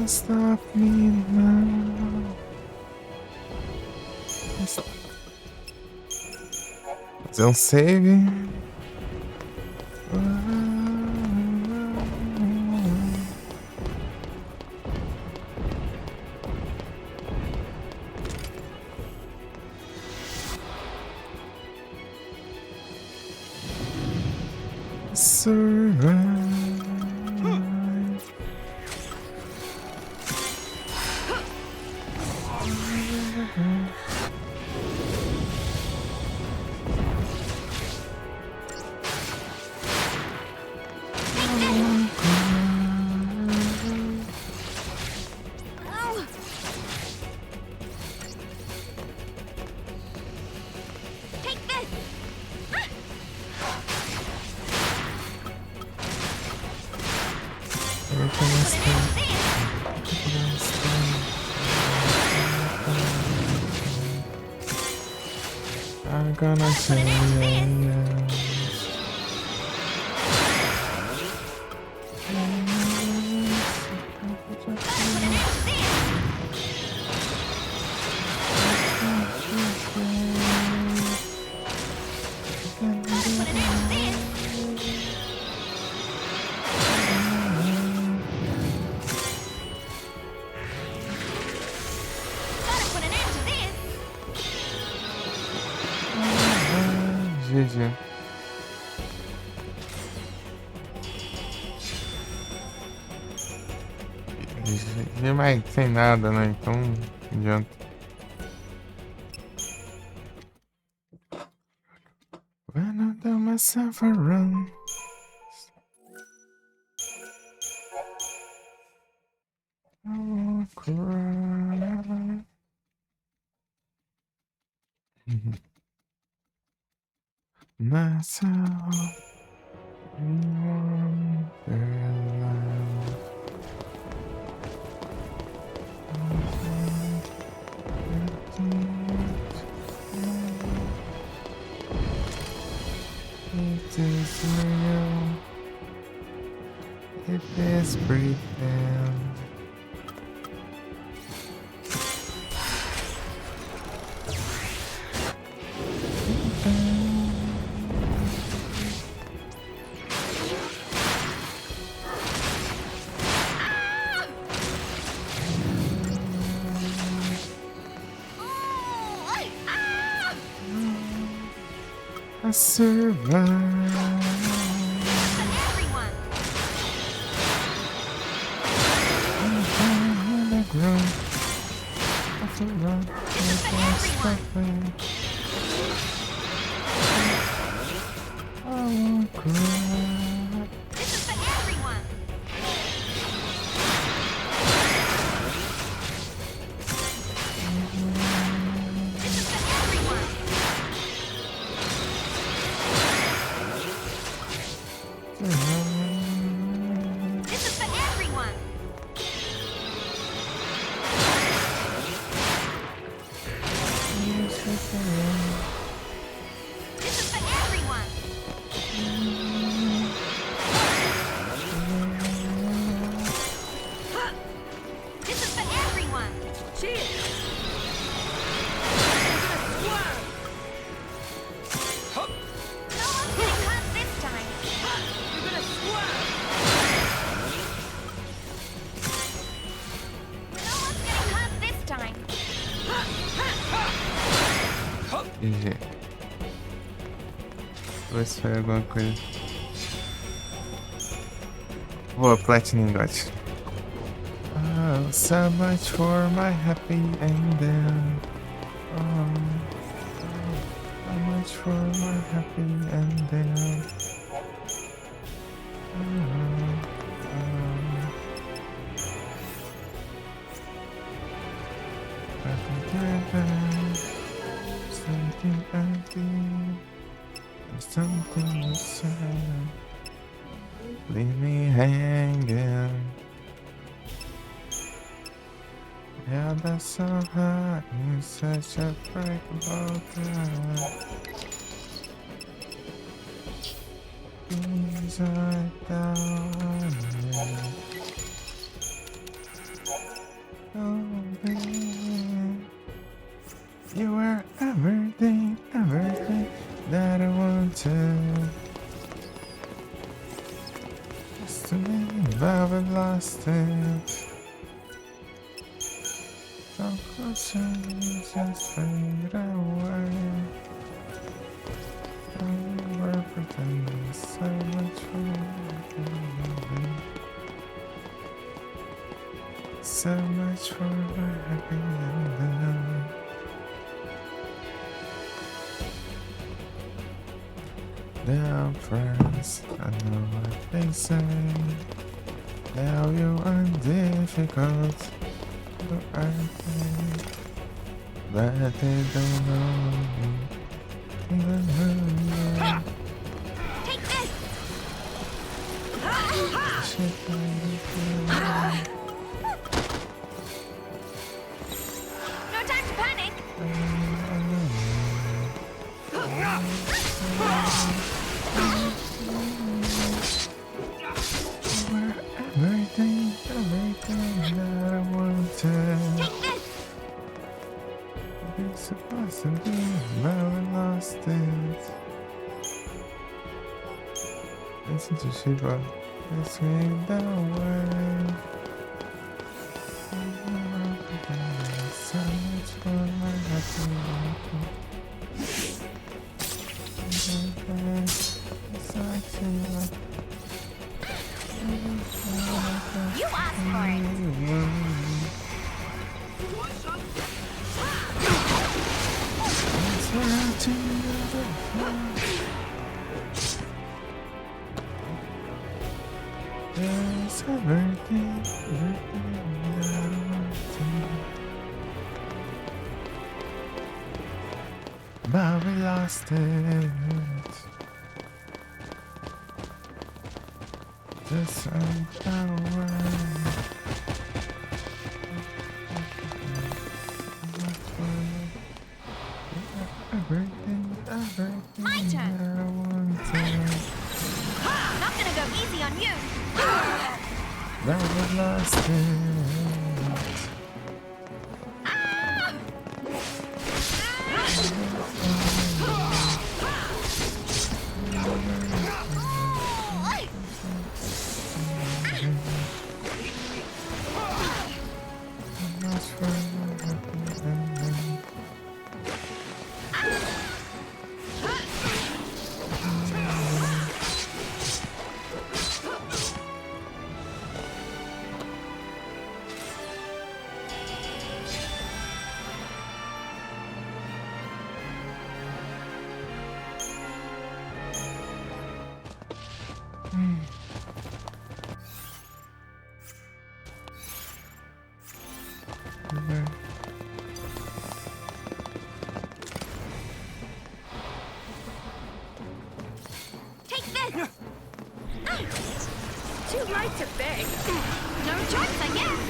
Stop me now. Fazer um save. Survive. I'm gonna say yes. GG. GG, mas sem nada, né? Então não adianta. When I do myself a run. I won't cry. Myself. It is real. It is breathing. I survive. GG. Vou ver se foi alguma coisa. Boa, Platinum God. Oh, so much for my happy ending. Oh, so much for my happy ending. Something I do, something inside. Leave me hanging. Yeah, that's so hot. You're such a breakable girl. Things are down. Oh, baby. You were everything, everything that I wanted. Just to leave, but we lost it. So close and you just fade away. And we were pretending so much for so much for our happy ending. Now friends, I know what they say. Now you are difficult. I think that they don't know me. Take this! No time to panic! Everything, everything that I wanted. Take this! It's supposed to be, but we lost it. Listen to Shiva, let's make that way. So much for my happy life. You asked for it! There's everything, everything that I wanted. But we lost it. Just away. Everything, everything My turn. that I wanted. Not gonna go easy on you! But we lost it. Much for my happy ending. Take this! Too light to beg. No choice, I guess.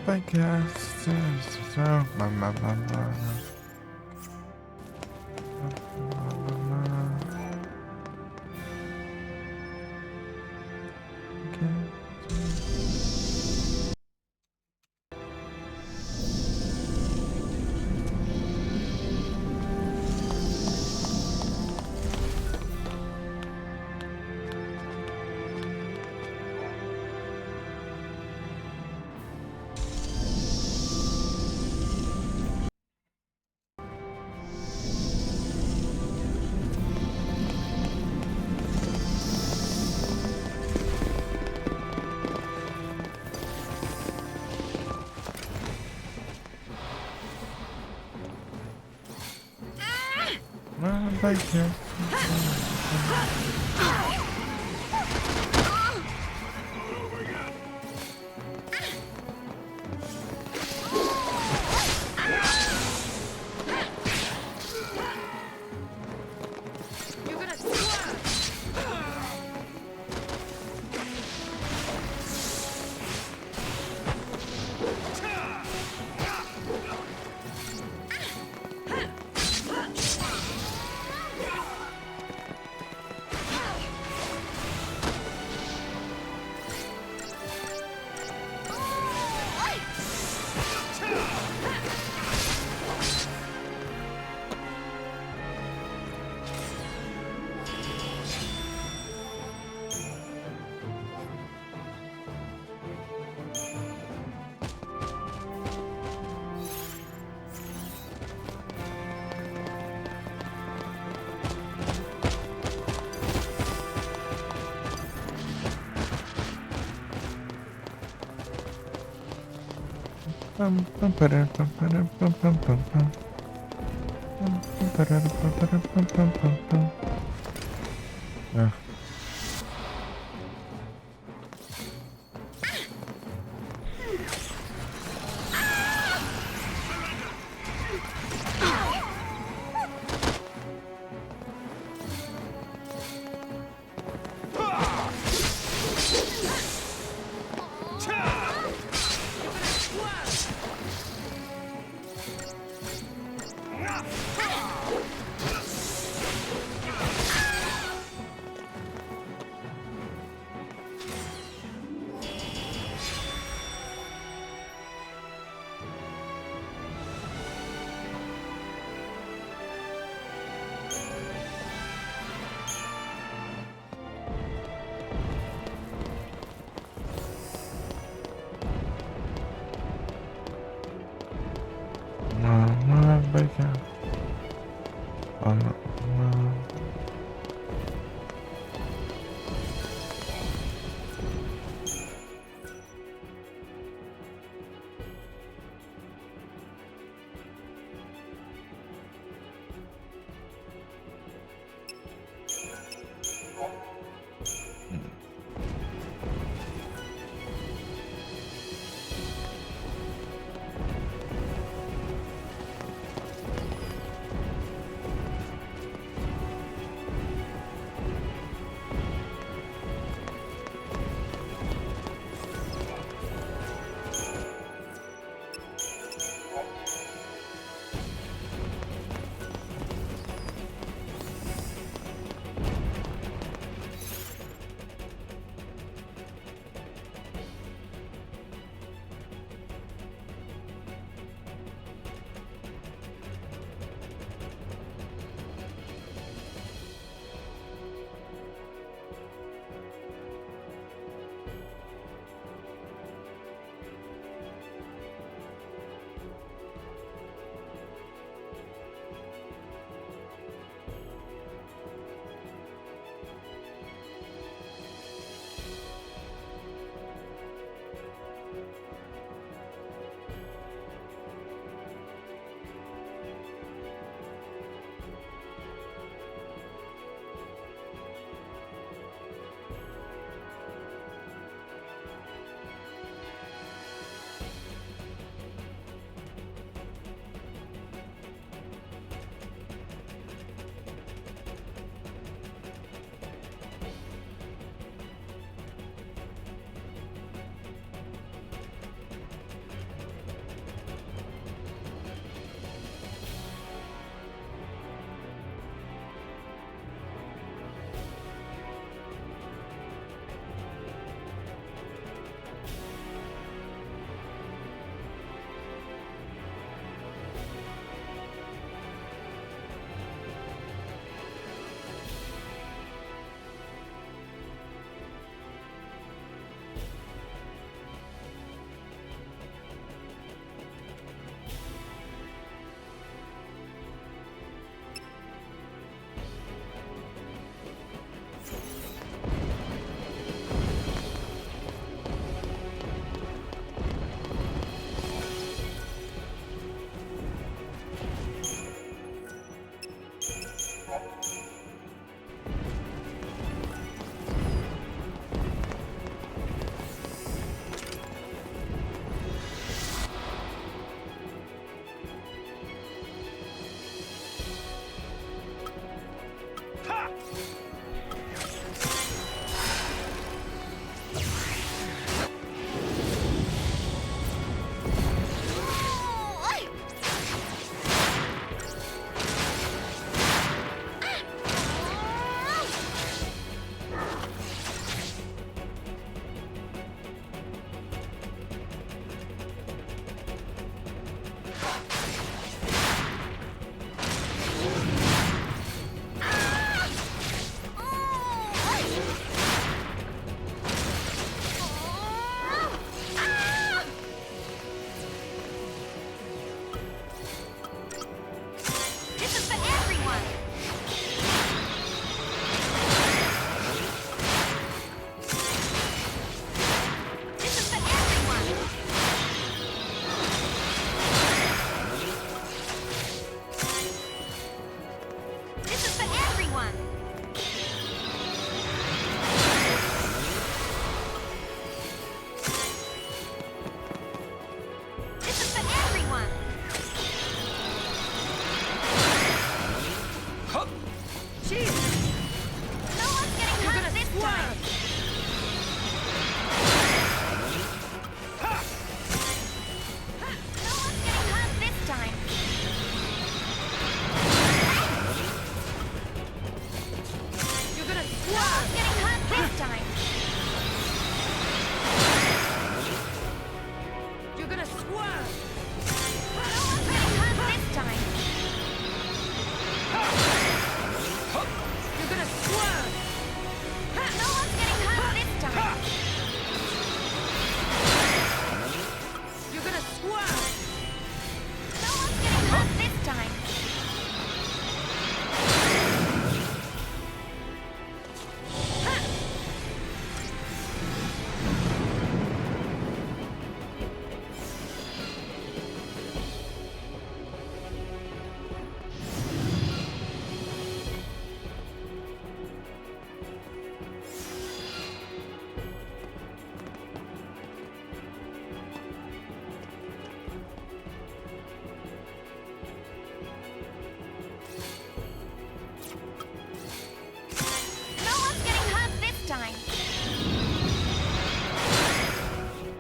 You're gonna swerve. Ah.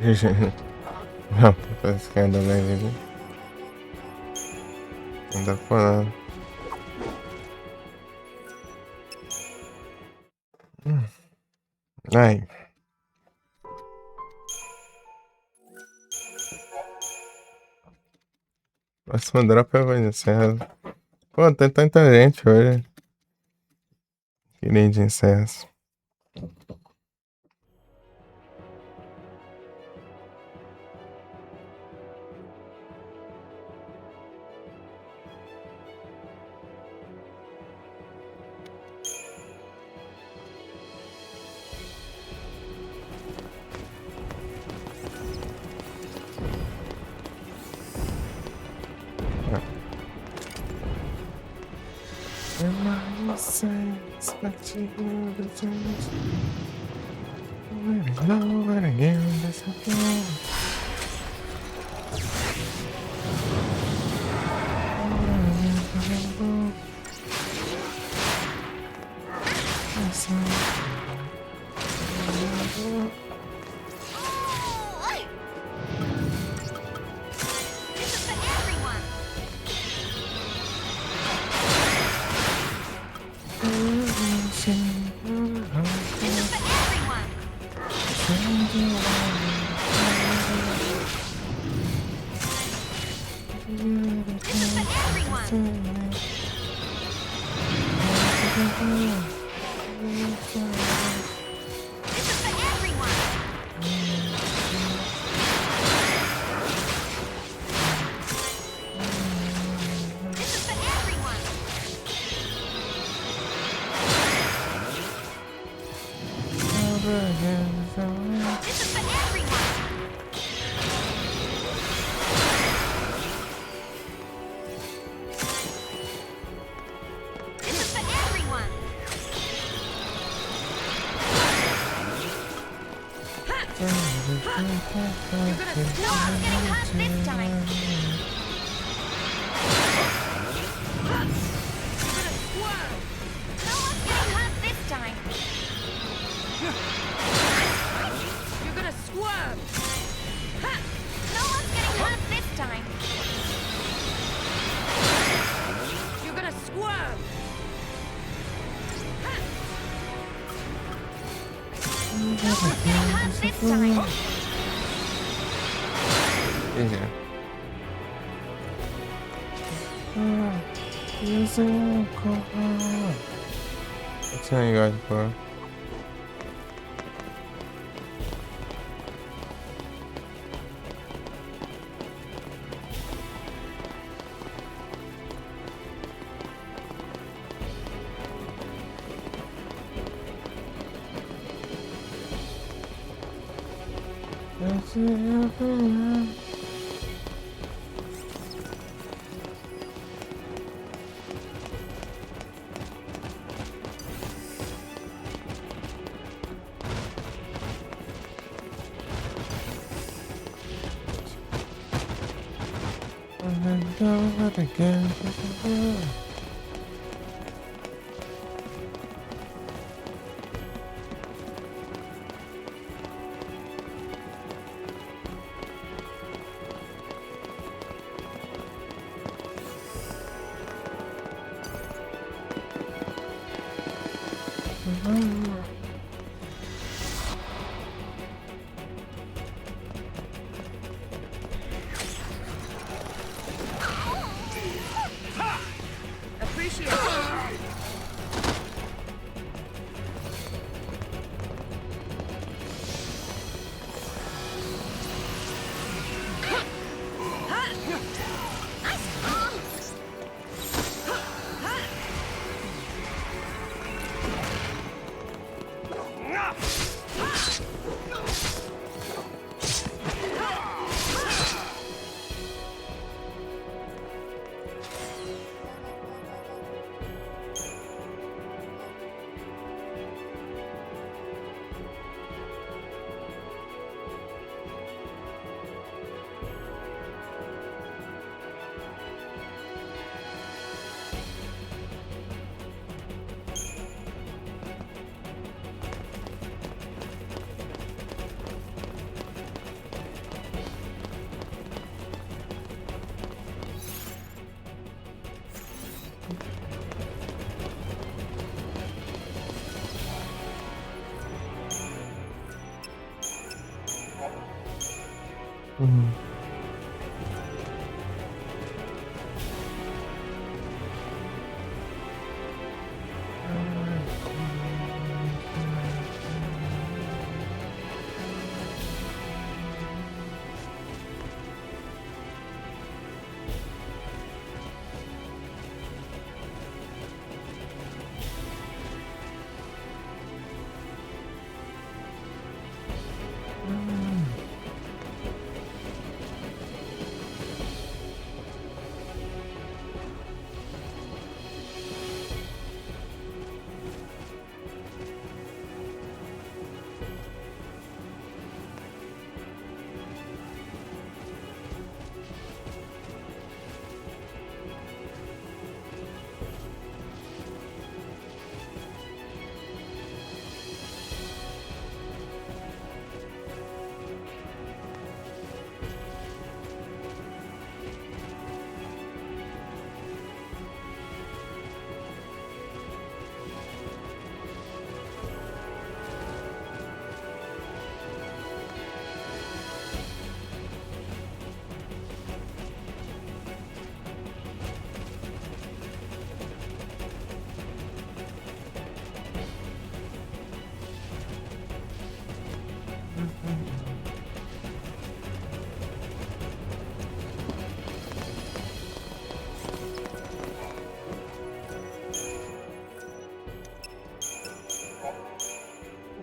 Não, parece que ainda leve, né? Não dá pra nada. Ai. Próximo drop é Vanessa. Pô, tem tanta gente hoje. Que nem de insetos. What's that you guys for? Uhum.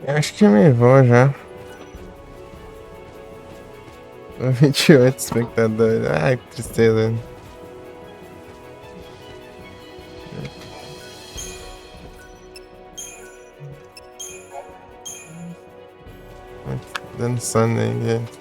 Eu acho que me vou já. 28 espectadores. Ai, que tristeza. Dando sono aí, gente.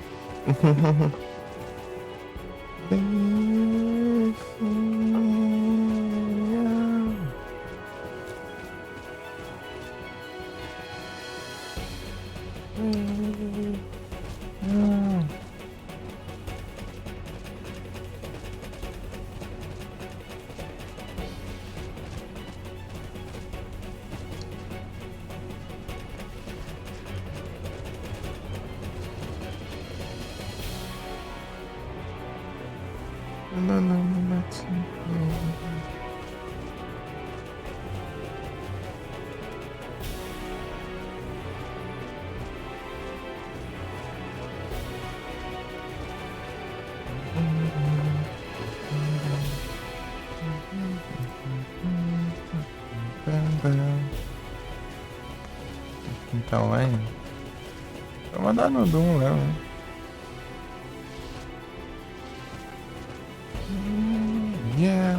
Não, não, não, não. Então, vai. Vou mandar no Doom, né? Yeah.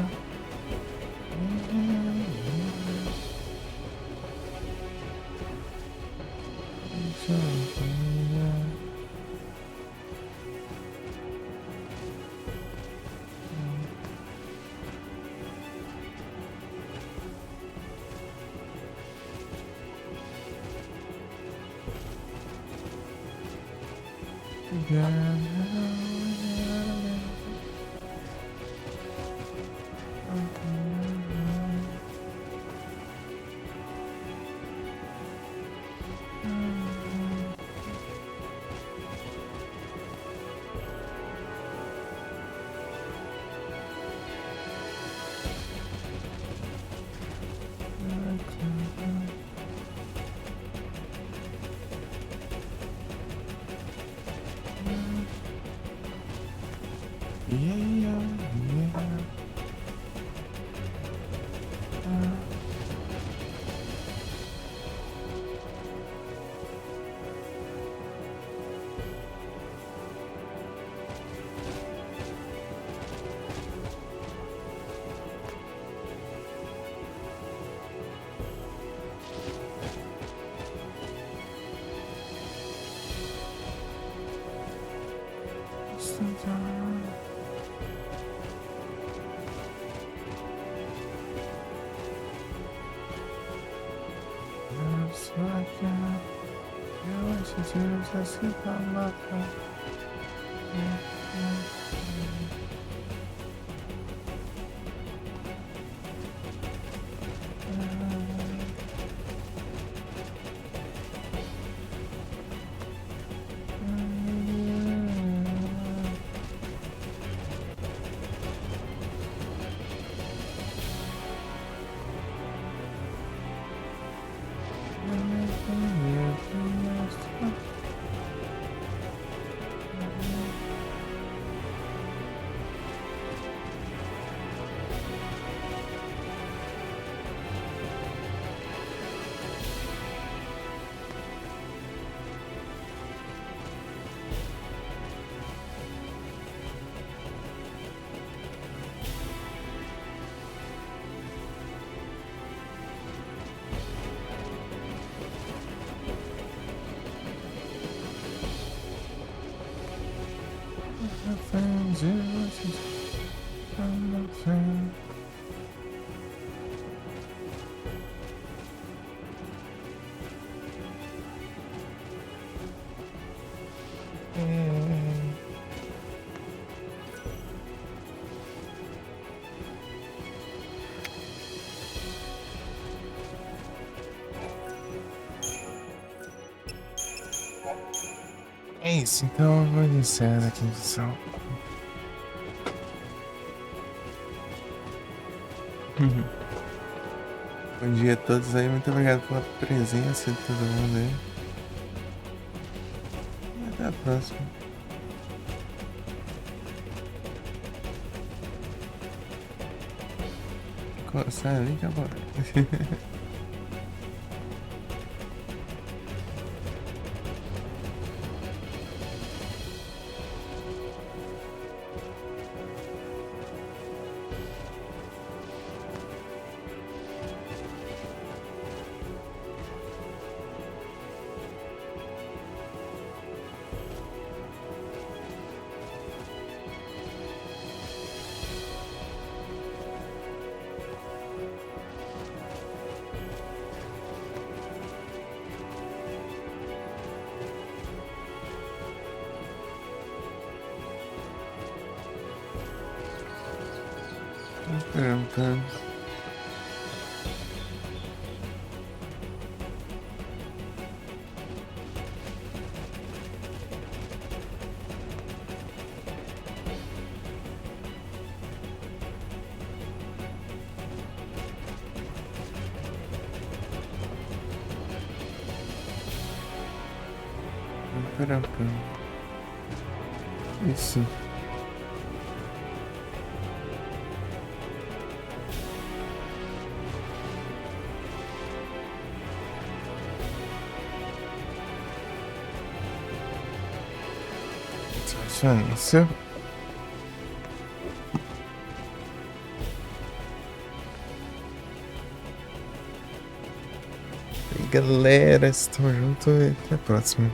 É isso, então eu vou iniciar a transmissão. Bom dia a todos aí, muito obrigado pela presença de todo mundo aí. E até a próxima. Sai ali, acabou. Pronto. Isso. Isso. E galera, estamos juntos e até a próxima.